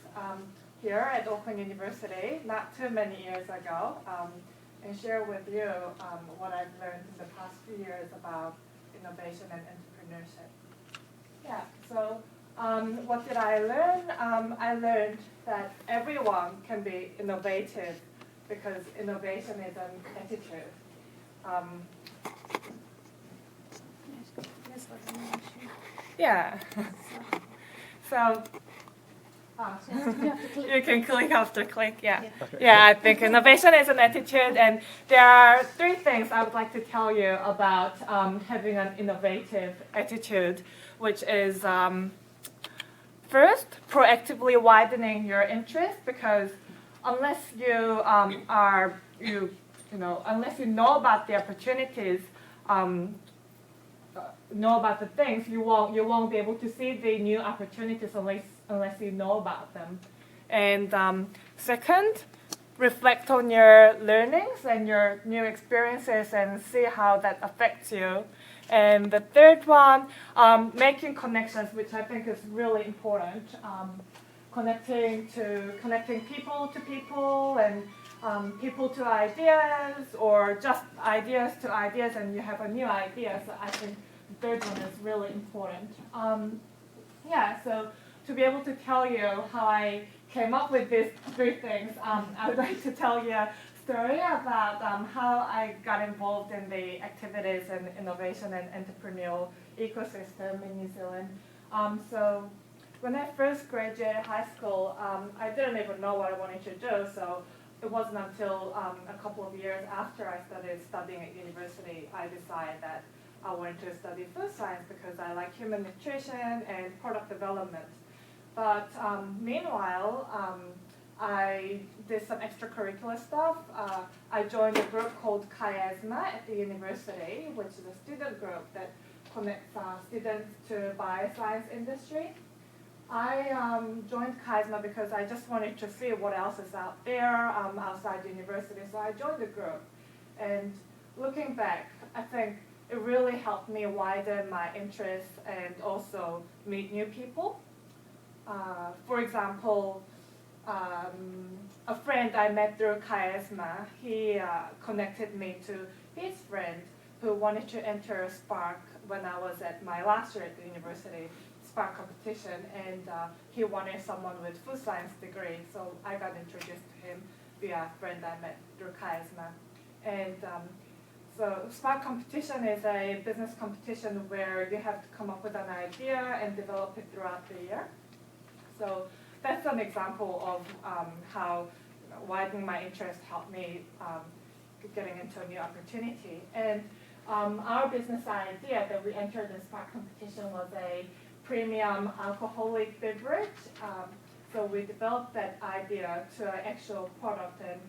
here at Auckland University not too many years ago, and share with you what I've learned in the past few years about innovation and entrepreneurship. Yeah, so what did I learn? I learned that everyone can be innovative because innovation is an attitude. Yeah. So you can click after click, yeah. Yeah, I think innovation is an attitude, and there are three things I would like to tell you about having an innovative attitude, which is first, proactively widening your interest, because unless you unless you know about the opportunities, know about the things, you won't be able to see the new opportunities unless you know about them. And second, reflect on your learnings and your new experiences and see how that affects you. And the third one, making connections, which I think is really important. Connecting people to people, and people to ideas, or just ideas to ideas, and you have a new idea. So I think the third one is really important. So to be able to tell you how I came up with these three things, I would like to tell you a story about how I got involved in the activities and innovation and entrepreneurial ecosystem in New Zealand. So when I first graduated high school, I didn't even know what I wanted to do. So it wasn't until a couple of years after I started studying at university, I decided that I wanted to study food science because I like human nutrition and product development. But meanwhile, I did some extracurricular stuff. I joined a group called Chiasma at the university, which is a student group that connects students to bioscience industry. I joined Chiasma because I just wanted to see what else is out there outside university, so I joined the group. And looking back, I think it really helped me widen my interests and also meet new people. For example, a friend I met through Chiasma, he connected me to his friend who wanted to enter Spark when I was at my last year at the university, Spark competition, and he wanted someone with food science degree, so I got introduced to him via a friend I met through Chiasma. And so Spark competition is a business competition where you have to come up with an idea and develop it throughout the year. So that's an example of how widening my interest helped me getting into a new opportunity. And our business idea that we entered the Spark competition was a premium alcoholic beverage. So we developed that idea to an actual product and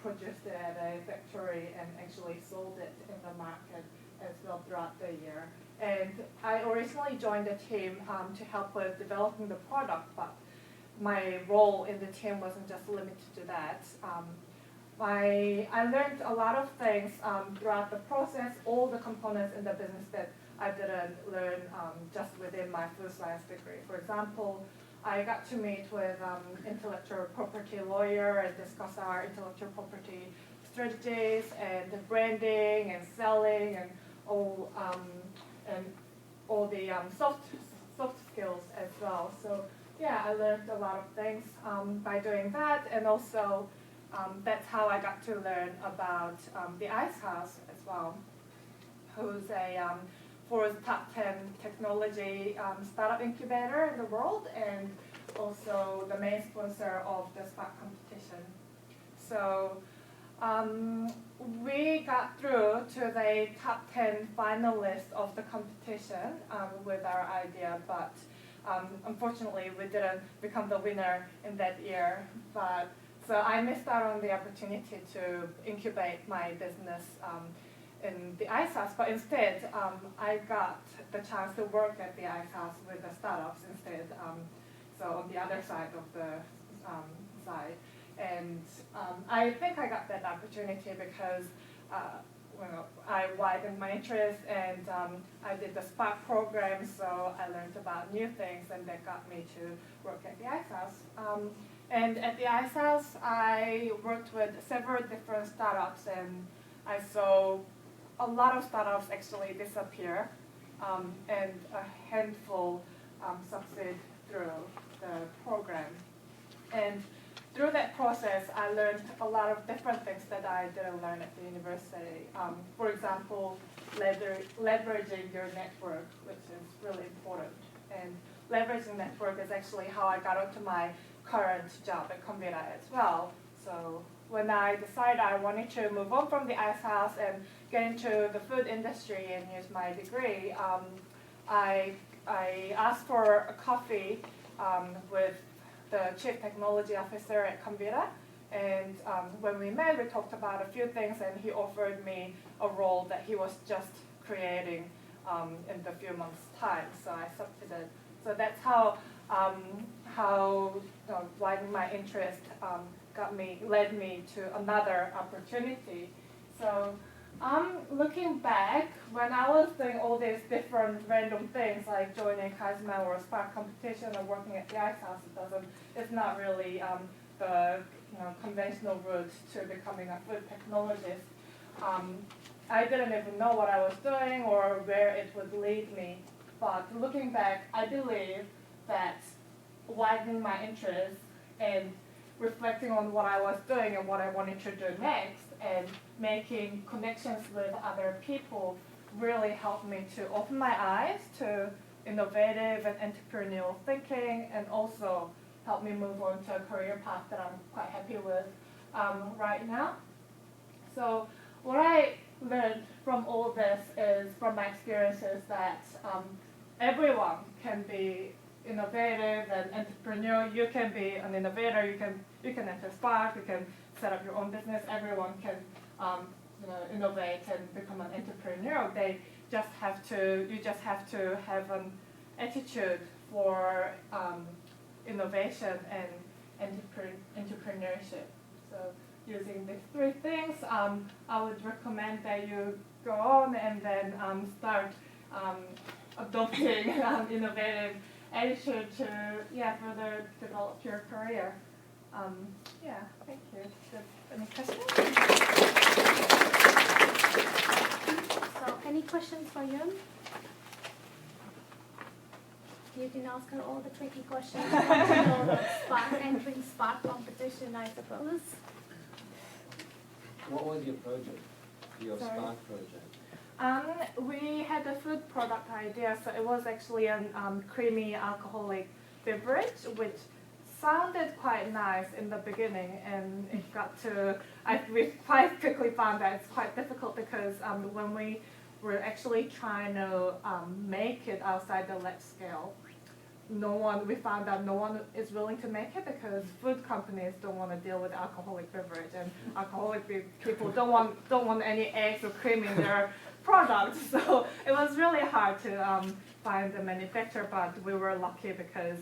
produced it at a factory and actually sold it in the market as well throughout the year. And I originally joined the team to help with developing the product, but my role in the team wasn't just limited to that. I learned a lot of things throughout the process, all the components in the business that I didn't learn just within my food science degree. For example, I got to meet with intellectual property lawyer and discuss our intellectual property strategies and branding and selling and all the soft skills as well. So yeah, I learned a lot of things by doing that, and also that's how I got to learn about the Ice House as well, who's a Forbes top 10 technology startup incubator in the world, and also the main sponsor of the Spark competition. So we got through to the top 10 finalists of the competition with our idea, but unfortunately we didn't become the winner in that year. But so I missed out on the opportunity to incubate my business in the Ice House, but instead I got the chance to work at the Ice House with the startups instead, so on the other side of the side. And I think I got that opportunity because I widened my interest, and I did the Spark program, so I learned about new things, and that got me to work at the Ice House. And at the Ice House, I worked with several different startups, and I saw a lot of startups actually disappear, and a handful succeed through the program. And through that process, I learned a lot of different things that I didn't learn at the university. For example, leveraging your network, which is really important. And leveraging network is actually how I got into my current job at Convita as well. So when I decided I wanted to move on from the Ice House and get into the food industry and use my degree, I asked for a coffee with the Chief Technology Officer at Convita. And when we met, we talked about a few things, and he offered me a role that he was just creating in the few months' time. So I accepted it. So that's how widening my interest led me to another opportunity. So looking back, when I was doing all these different random things like joining Chiasma or Spark competition or working at the Ice House, it's not really the conventional route to becoming a food technologist. I didn't even know what I was doing or where it would lead me. But looking back, I believe that widening my interest and reflecting on what I was doing and what I wanted to do next and making connections with other people really helped me to open my eyes to innovative and entrepreneurial thinking, and also helped me move on to a career path that I'm quite happy with right now. So what I learned from all this is, from my experiences, that everyone can be innovative and entrepreneurial. You can be an innovator. You can enter Spark. You can set up your own business. Everyone can innovate and become an entrepreneur. You just have to have an attitude for innovation and entrepreneurship. So using these three things, I would recommend that you go on and then start adopting innovative attitude to further develop your career. Thank you. Any questions? So, any questions for Yun? You can ask her all the tricky questions about the Spark competition, I suppose. What was your project? Your Sorry? Spark project? We had a food product idea, so it was actually a creamy alcoholic beverage, which sounded quite nice in the beginning, and it got to, we quite quickly found that it's quite difficult because when we were actually trying to make it outside the lab scale, we found out no one is willing to make it because food companies don't want to deal with alcoholic beverage, and alcoholic people don't want any eggs or cream in their products. So it was really hard to find a manufacturer, but we were lucky because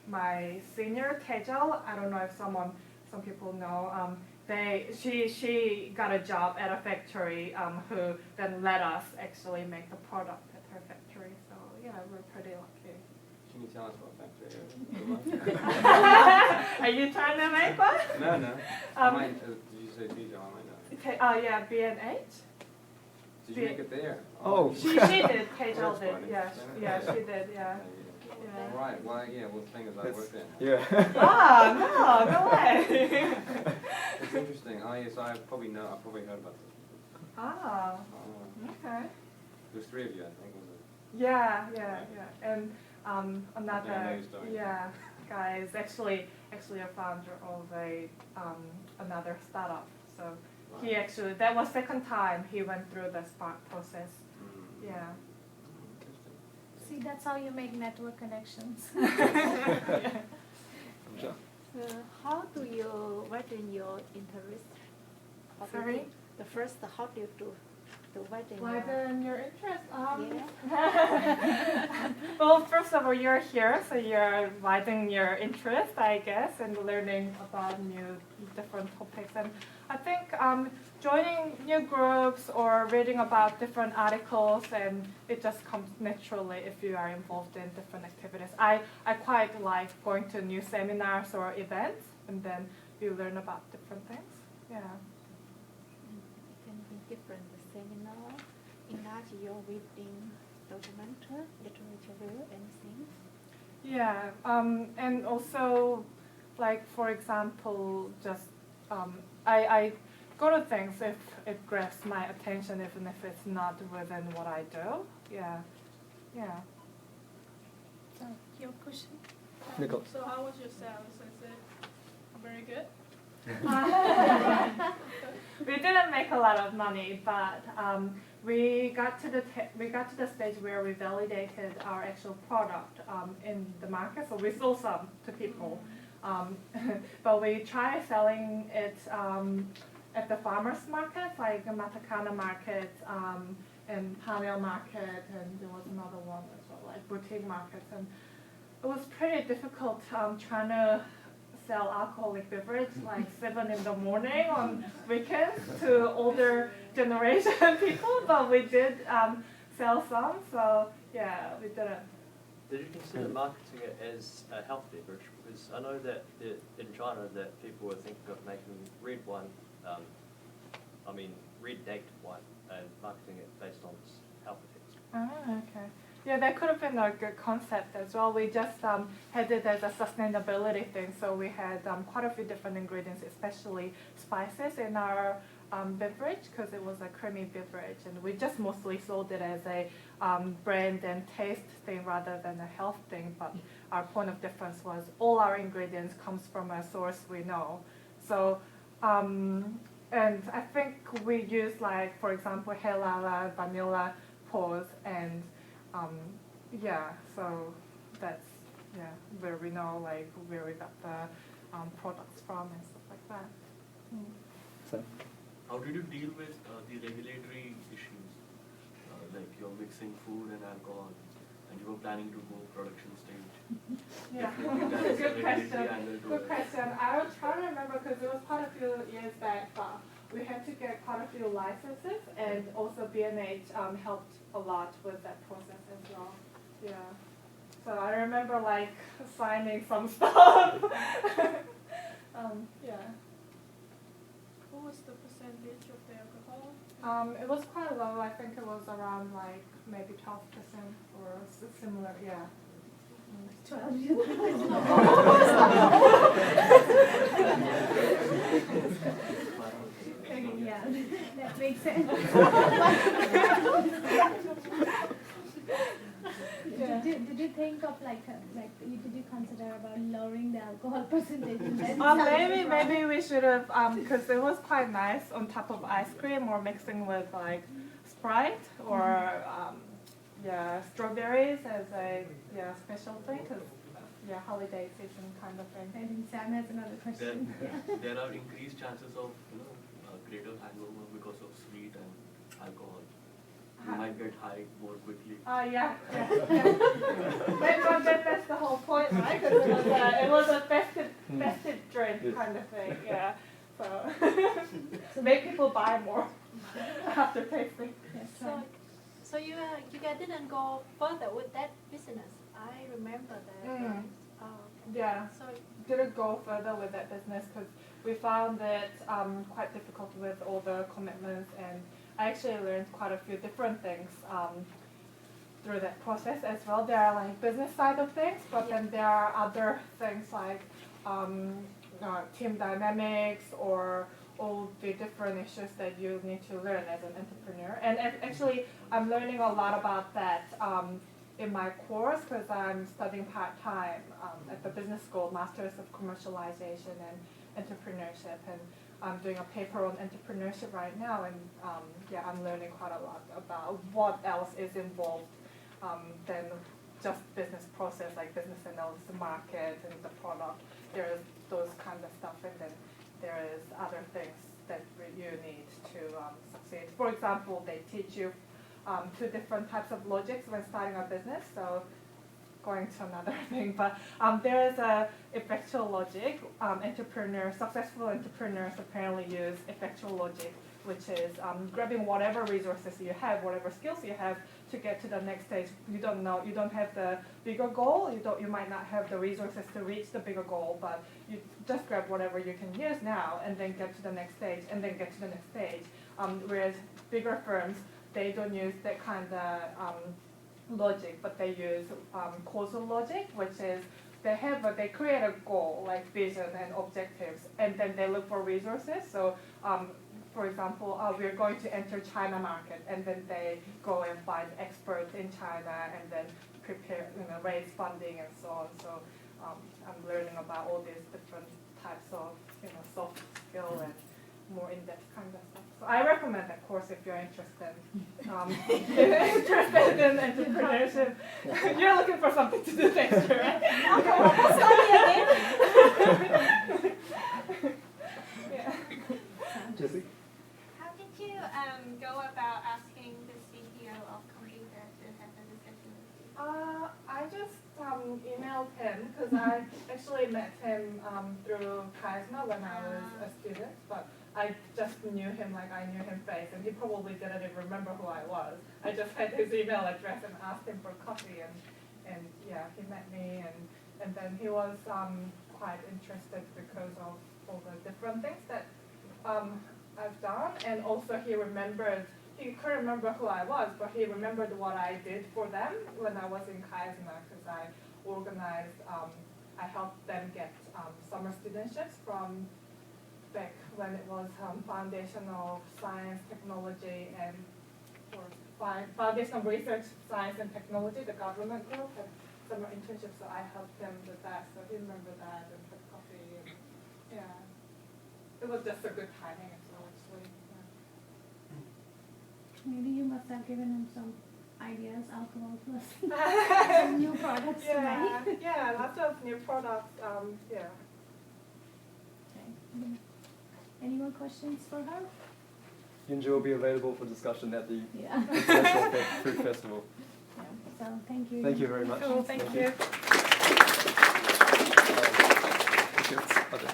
my senior Tejal, I don't know if some people know, she got a job at a factory who then let us actually make the product at her factory. So yeah, we're pretty lucky. Can you tell us what factory? Are you trying to make one? No. Did you say Tejal? I might know. Yeah, B&H. Did you make it there? Oh. She did. Tejal That's did. funny. Yeah, she did. Yeah. Right. Well, yeah. Well, the thing is, I worked there. Yeah. No way. It's interesting. Oh, yes. I probably heard about this. Okay. There's three of you, I think, was it? Yeah. And another Yeah, guy is actually a founder of another startup. So he actually, that was second time he went through the Spark process. Yeah. See, that's how you make network connections. How do you widen your interest? Sorry? The first, how do you do to Widen your interest? Yeah. Well, first of all, you're here, so you're widening your interest, I guess, and learning about different topics. And I think joining new groups or reading about different articles, and it just comes naturally if you are involved in different activities. I quite like going to new seminars or events, and then you learn about different things. Yeah. It can be different. Seminar, enlarge your reading, documentary, literature review, anything. Yeah, and also, like for example, just I go to things if it grabs my attention, even if it's not within what I do. Yeah. So your question. Nicole. So how was your sales? Is it very good? We didn't make a lot of money, but we got to the stage where we validated our actual product in the market. So we sold some to people, but we tried selling it at the farmers market, like Matakana market and Panel market, and there was another one as well, like boutique markets, and it was pretty difficult trying to sell alcoholic beverage like 7 in the morning on weekends to older generation people, but we did sell some, so yeah, we did it. Did you consider marketing it as a health beverage? Because I know that in China that people were thinking of making red wine, red dated wine, and marketing it based on its health effects. Okay. Yeah, that could have been a good concept as well. We just had it as a sustainability thing, so we had quite a few different ingredients, especially spices in our beverage, because it was a creamy beverage, and we just mostly sold it as a brand and taste thing rather than a health thing. But our point of difference was all our ingredients comes from a source we know. So and I think we use like, for example, halala, vanilla pause, and yeah, so that's where we know like where we got the products from and stuff like that. So. How did you deal with the regulatory issues, like you're mixing food and alcohol, and you were planning to go production stage? Yeah, Definitely good question. angle to Good it. question. I was trying to remember because it was quite a few years back, but we had to get quite a few licenses, and also B&H helped a lot with that process as well. Yeah. So I remember like signing some stuff. Yeah. What was the percentage of the alcohol? It was quite low. I think it was around like maybe 12% or similar. Yeah. 12. Yeah, that makes sense. Did you think of did you consider about lowering the alcohol percentage? Maybe we should have, because it was quite nice on top of ice cream or mixing with like Sprite or strawberries as a special thing, because holiday season kind of thing. I think Sam has another question. There are increased chances of greater hangover because of sweet and alcohol. You might get high more quickly. That's the whole point, right? Because it was a festive drink kind of thing, yeah. So make people buy more after tasting. So you guys didn't go further with that business. I remember that. Yeah. So didn't go further with that business because we found it quite difficult with all the commitments, and I actually learned quite a few different things through that process as well. There are like business side of things, but then there are other things like team dynamics or all the different issues that you need to learn as an entrepreneur. And actually, I'm learning a lot about that in my course because I'm studying part-time at the business school, Masters of Commercialization and Entrepreneurship, and I'm doing a paper on entrepreneurship right now, and I'm learning quite a lot about what else is involved than just business process, like business analysis, the market, and the product. There is those kind of stuff, and then there is other things that you need to succeed. For example, they teach you 2 different types of logics when starting a business. So going to another thing, but there is a effectual logic. Successful entrepreneurs apparently use effectual logic, which is grabbing whatever resources you have, whatever skills you have to get to the next stage. You don't have the bigger goal. You might not have the resources to reach the bigger goal, but you just grab whatever you can use now and then get to the next stage and then get to the next stage. Whereas bigger firms, they don't use that kind of logic, but they use causal logic, which is they create a goal, like vision and objectives, and then they look for resources. So for example, we're going to enter China market, and then they go and find experts in China and then prepare, raise funding and so on. So I'm learning about all these different types of soft skill and more in-depth kind of stuff. So I recommend that course if you're interested. Interested in entrepreneurship. You're looking for something to do next year, right? Yeah. Jessie? how did you go about asking the CEO of Computer to have a discussion with you? I just emailed him because I actually met him through Charisma when I was a student, but I just knew him, like I knew him face, and he probably didn't even remember who I was. I just had his email address and asked him for coffee, and yeah, he met me, and then he was quite interested because of all the different things that I've done, and also he couldn't remember who I was, but he remembered what I did for them when I was in Charisma, because I organized, I helped them get summer studentships from back when it was Foundation of Science, Technology, and Foundation of Research, Science and Technology, the government group had summer internships, so I helped them with that, so he remembered that and took coffee, and yeah. It was just a good timing as well. Maybe you must have given him some ideas, alcohol plus some new products to make. Yeah, lots of new products. Yeah. Okay. Any more questions for her? Yunju will be available for discussion at the Yeah. International Food Festival. Yeah. So thank you. Thank you very much. Cool, thank you. Okay.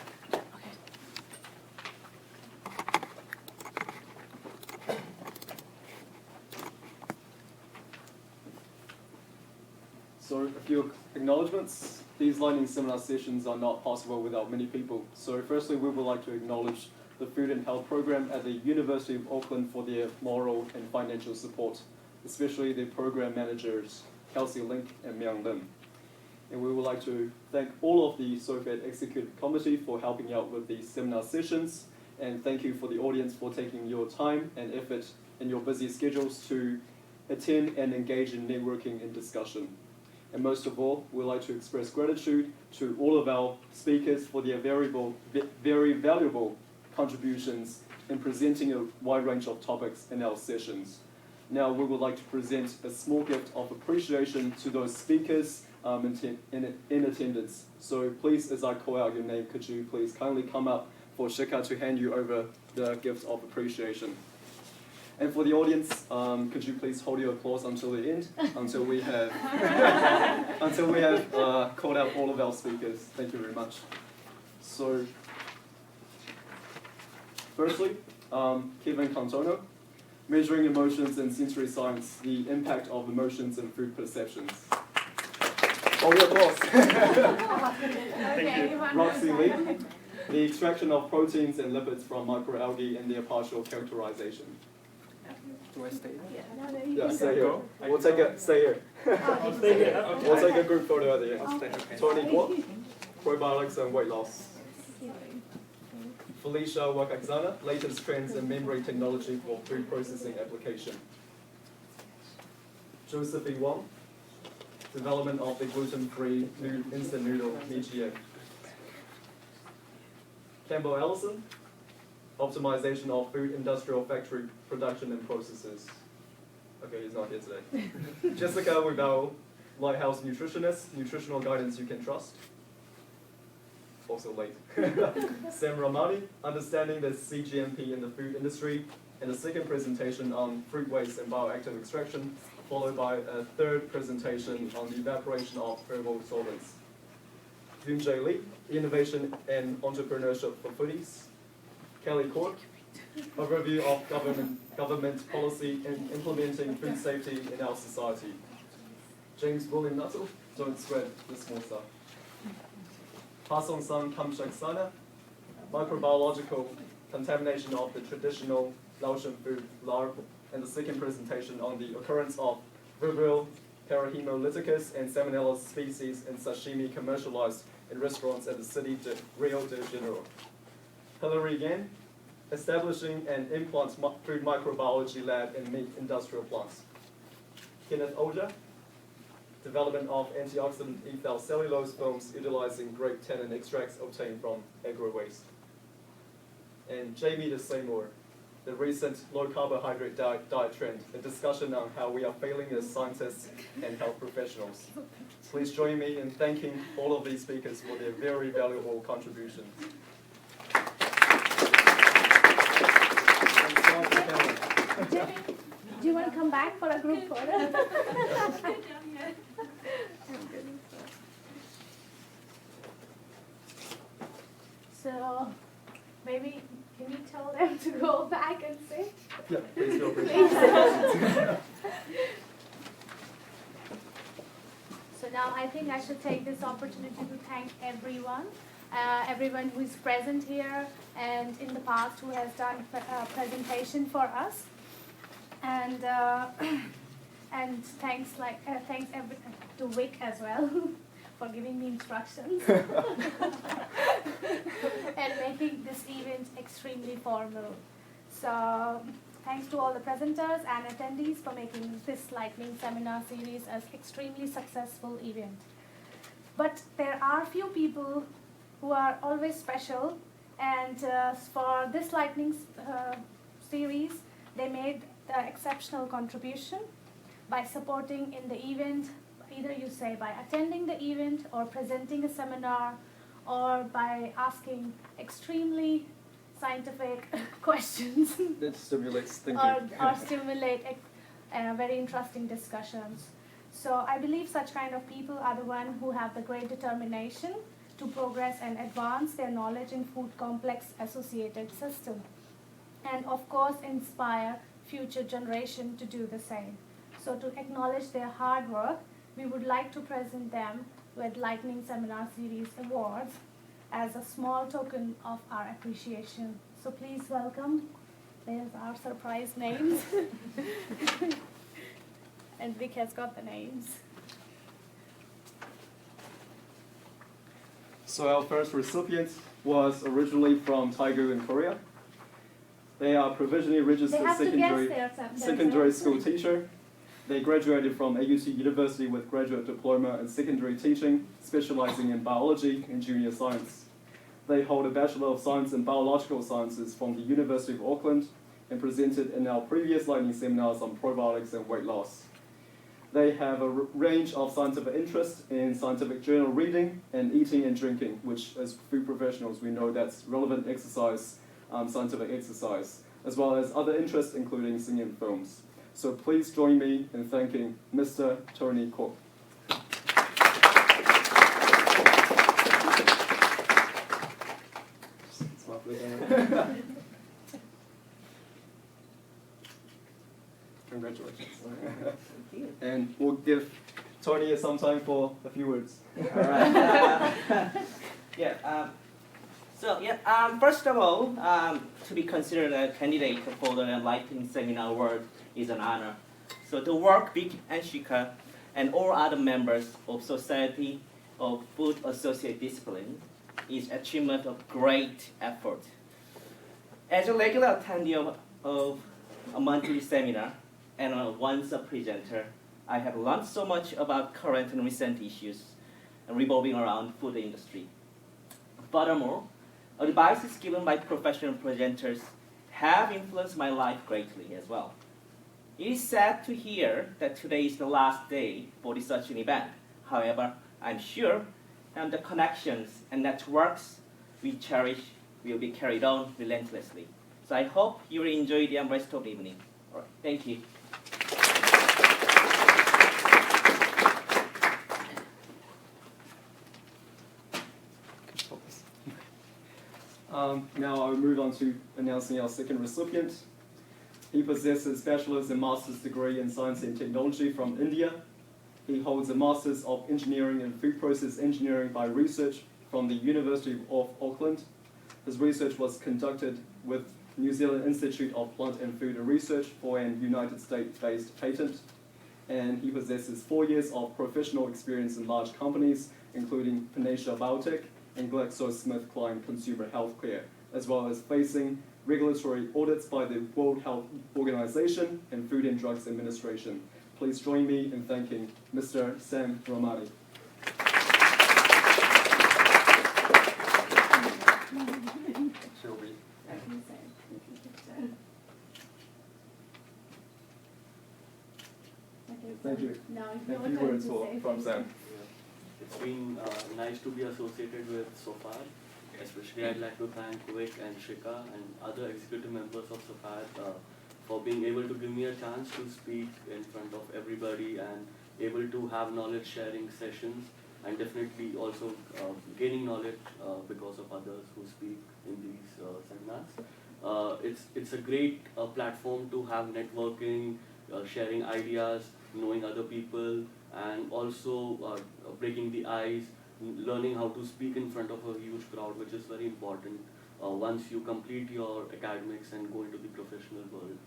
So a few acknowledgements. These Lightning seminar sessions are not possible without many people. So firstly, we would like to acknowledge the Food and Health Program at the University of Auckland for their moral and financial support, especially their program managers, Kelsey Link and Myung Lim. And we would like to thank all of the SOFAD Executive Committee for helping out with these seminar sessions, and thank you for the audience for taking your time and effort in your busy schedules to attend and engage in networking and discussion. And most of all, we'd like to express gratitude to all of our speakers for their very valuable contributions in presenting a wide range of topics in our sessions. Now we would like to present a small gift of appreciation to those speakers in attendance. So please, as I call out your name, could you please kindly come up for Shika to hand you over the gift of appreciation. And for the audience, could you please hold your applause until the end, until we have called out all of our speakers. Thank you very much. So, firstly, Kevin Cantono, Measuring Emotions in Sensory Science, the Impact of Emotions in Food Perceptions. Hold your applause. Thank you. Roxy Lee, the extraction of proteins and lipids from microalgae and their partial characterization. Do I stay here? Yeah, stay here. We'll take a, stay here. I'll stay here. We'll take a group photo at the end. I'll stay, okay. Tony Kwok, probiotics and weight loss. Felicia Wakaxana, latest trends in memory technology for food processing application. Joseph E. Wong, development of the gluten-free instant noodle Michie. Campbell Ellison, optimization of food industrial factory production and processes. Okay, he's not here today. Jessica Wibao, Lighthouse Nutritionist, nutritional guidance you can trust. Also late. Sam Ramani, understanding the CGMP in the food industry, and a second presentation on fruit waste and bioactive extraction, followed by a third presentation on the evaporation of herbal solvents. Yoon Jae Lee, innovation and entrepreneurship for foodies. Kelly Court, overview of government policy in implementing food safety in our society. James William Nuttall, don't spread the small stuff. Pasong San Kamshak Sana, microbiological contamination of the traditional Laotian food larb, and the second presentation on the occurrence of Vibrio parahemolyticus and Salmonella species in sashimi commercialized in restaurants at the city de Rio de Janeiro. Hilary Yan, establishing an implant food microbiology lab in meat industrial plants. Kenneth Oja, development of antioxidant ethyl cellulose films utilizing grape tannin extracts obtained from agro waste. And Jamie de Seymour, the recent low carbohydrate diet trend, a discussion on how we are failing as scientists and health professionals. Please join me in thanking all of these speakers for their very valuable contributions. Jimmy, do you want to come back for a group photo? So, maybe can you tell them to go back and say? Yeah, please feel free. So now I think I should take this opportunity to thank everyone who is present here and in the past who has done a presentation for us. And and thanks to Vic as well for giving me instructions and making this event extremely formal. So thanks to all the presenters and attendees for making this Lightning seminar series an extremely successful event. But there are few people who are always special, and for this Lightning series, they made the exceptional contribution by supporting in the event, either you say by attending the event or presenting a seminar or by asking extremely scientific questions That stimulates thinking. or stimulate very interesting discussions. So I believe such kind of people are the ones who have the great determination to progress and advance their knowledge in food complex associated system, and of course inspire future generation to do the same. So to acknowledge their hard work, we would like to present them with Lightning Seminar Series Awards as a small token of our appreciation. So please welcome, there's our surprise names. And Vic has got the names. So our first recipient was originally from Taegu in Korea. They are provisionally registered secondary school teacher. They graduated from AUT University with graduate diploma in secondary teaching, specializing in biology and junior science. They hold a Bachelor of Science in Biological Sciences from the University of Auckland and presented in our previous Lightning seminars on probiotics and weight loss. They have a range of scientific interests in scientific journal reading and eating and drinking, which as food professionals we know that's relevant exercise, scientific exercise, as well as other interests including singing films. So please join me in thanking Mr. Tony Kwok. It's lovely. Congratulations. And we'll give Tony some time for a few words. All right. First of all, to be considered a candidate for the Lightning Seminar Award is an honor. So to work with Anshika and all other members of Society of Food Associate Discipline is achievement of great effort. As a regular attendee of a monthly seminar and once a presenter, I have learned so much about current and recent issues revolving around food industry. Furthermore, advices given by professional presenters have influenced my life greatly as well. It is sad to hear that today is the last day for such an event. However, I'm sure the connections and networks we cherish will be carried on relentlessly. So I hope you will enjoy the rest of the evening. All right, thank you. Now I will move on to announcing our second recipient. He possesses bachelor's and master's degree in science and technology from India. He holds a master's of engineering and food process engineering by research from the University of Auckland. His research was conducted with New Zealand Institute of Plant and Food Research for an United States-based patent. And he possesses 4 years of professional experience in large companies, including Panacea Biotech and GlaxoSmithKline Consumer Healthcare, as well as facing regulatory audits by the World Health Organization and Food and Drugs Administration. Please join me in thanking Mr. Sam Ramani. Thank you. A few words from Sam. It's been nice to be associated with SOFAD. Especially I'd like to thank Kwok and Shika and other executive members of SOFAD for being able to give me a chance to speak in front of everybody and able to have knowledge sharing sessions, and definitely also gaining knowledge because of others who speak in these seminars. It's a great platform to have networking, sharing ideas, knowing other people, and also breaking the ice, learning how to speak in front of a huge crowd, which is very important once you complete your academics and go into the professional world.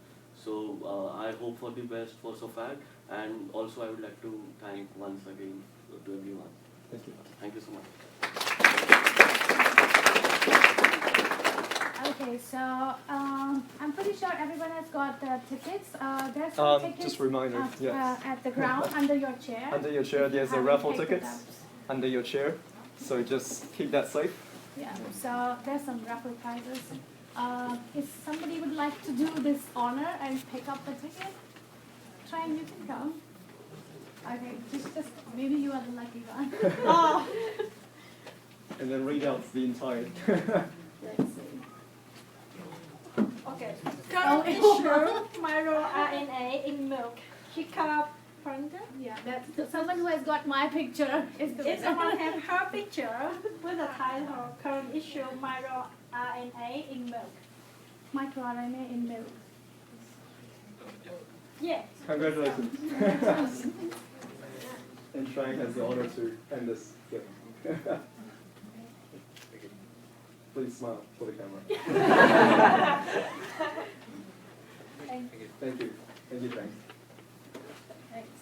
So I hope for the best for SOFAD, and also I would like to thank once again to everyone. Thank you. Thank you so much. Okay, so I'm pretty sure everyone has got the tickets. There's some tickets just a reminder, yes. At the ground under your chair. Under your chair, there's a raffle ticket under your chair, so just keep that safe. Yeah, so there's some raffle prizes. If somebody would like to do this honor and pick up the ticket, try and you can come. Okay, just maybe you are the lucky one. Oh. And then read out the entire. Let's see. Okay. Current issue, microRNA in milk. Chica Ponder? Yeah, that's someone who has got my picture is the If someone has her picture with the title, current issue, microRNA in milk. microRNA in milk. Yes. Congratulations. And Shrine has the honor to end this gift. Please smile for the camera. Thank you. Thank you. Thank you, Shrine. Thanks.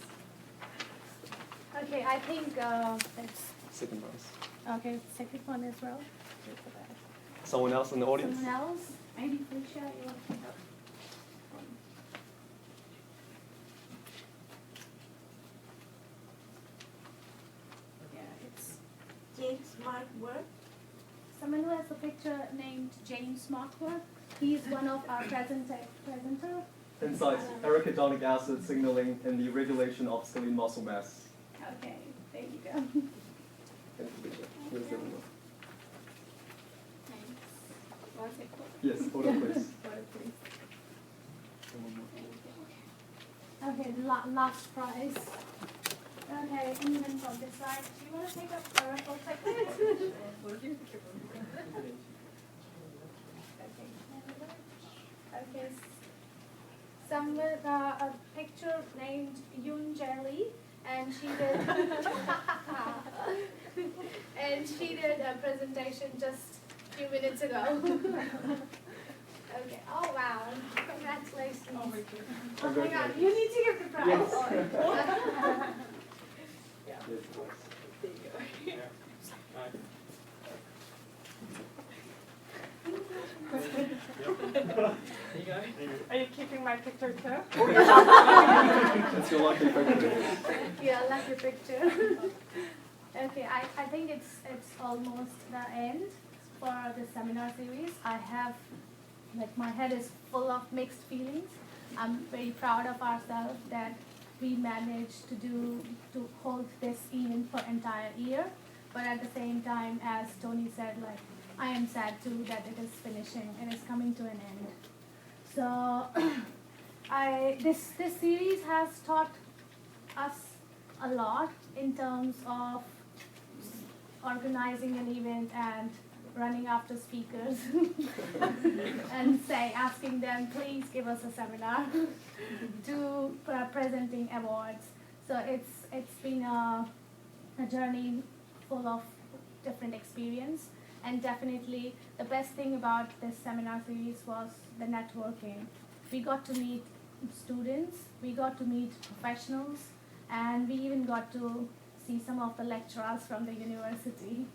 Okay, I think that's Second row. okay. Second one as well. Someone else in the audience? Someone else? Maybe Felicia, you want to pick up? Yeah, it's James Markworth. someone who has a picture named James Markworth. He's one of our presenter. Insights, arachidonic acid signaling and the regulation of skeletal muscle mass. Okay, there you go. Thank you, Bishop. Where's the other one? What's it called? Yes, order please. Order please. Okay, last prize. Okay, and then from this side, do you want to take up the whole segment? Okay. Some with a picture named Yoon Jelly, and she did and she did a presentation just a few minutes ago. Okay. Oh wow! Congratulations! Oh my God! You need to give the prize. Yes. Yeah. Yes, of course. There you go. Are you keeping my picture too? That's your lucky picture. Yeah, lucky picture. Okay, I think it's almost the end for the seminar series. I have, like, my head is full of mixed feelings. I'm very proud of ourselves that we managed to hold this event for entire year. But at the same time, as Tony said, like, I am sad too that it is finishing. It is coming to an end. So this series has taught us a lot in terms of organizing an event and running after speakers and asking them, please give us a seminar, to presenting awards. So it's been a journey full of different experience, and definitely the best thing about this seminar series was the networking. We got to meet students, we got to meet professionals, and we even got to see some of the lecturers from the university.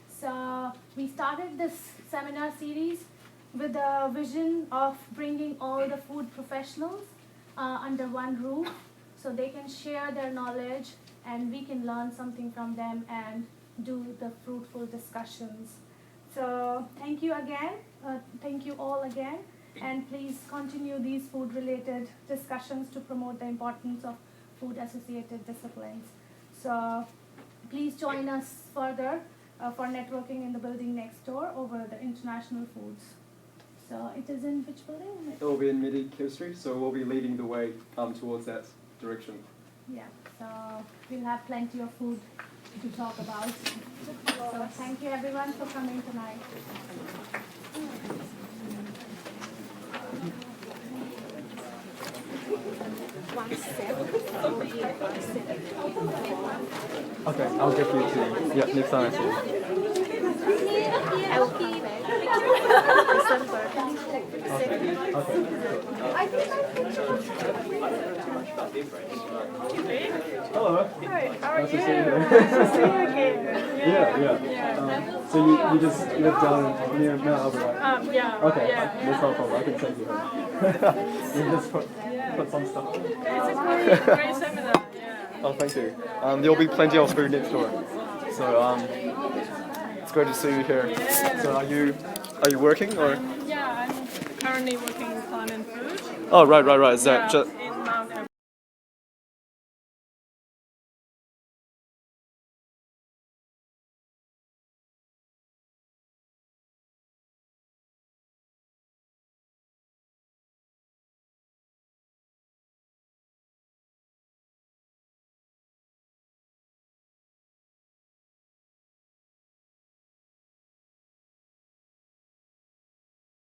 So we started this seminar series with a vision of bringing all the food professionals under one roof so they can share their knowledge and we can learn something from them and do the fruitful discussions. So thank you again, thank you all again, and please continue these food-related discussions to promote the importance of food-associated disciplines. So please join us further for networking in the building next door over the international foods. So it is in which building? It will be in mid-chemistry, so we'll be leading the way towards that direction. Yeah, so we'll have plenty of food to talk about. So thank you everyone for coming tonight. Okay, I'll get you to. Yeah, next time I see you. Hello. Hi, how are Nice you? to see you. Nice to see you again. Yeah. So you just live down near Mount Albert, right? Yeah. Okay, Yeah. that's no problem. I can take you home. You just put some stuff. It's a great seminar. Yeah. Oh, thank you. There'll be plenty of food next door. So it's great to see you here. Yeah. So are you working or? Yeah, I'm currently working in plant and food. Oh, right. Is that Yeah.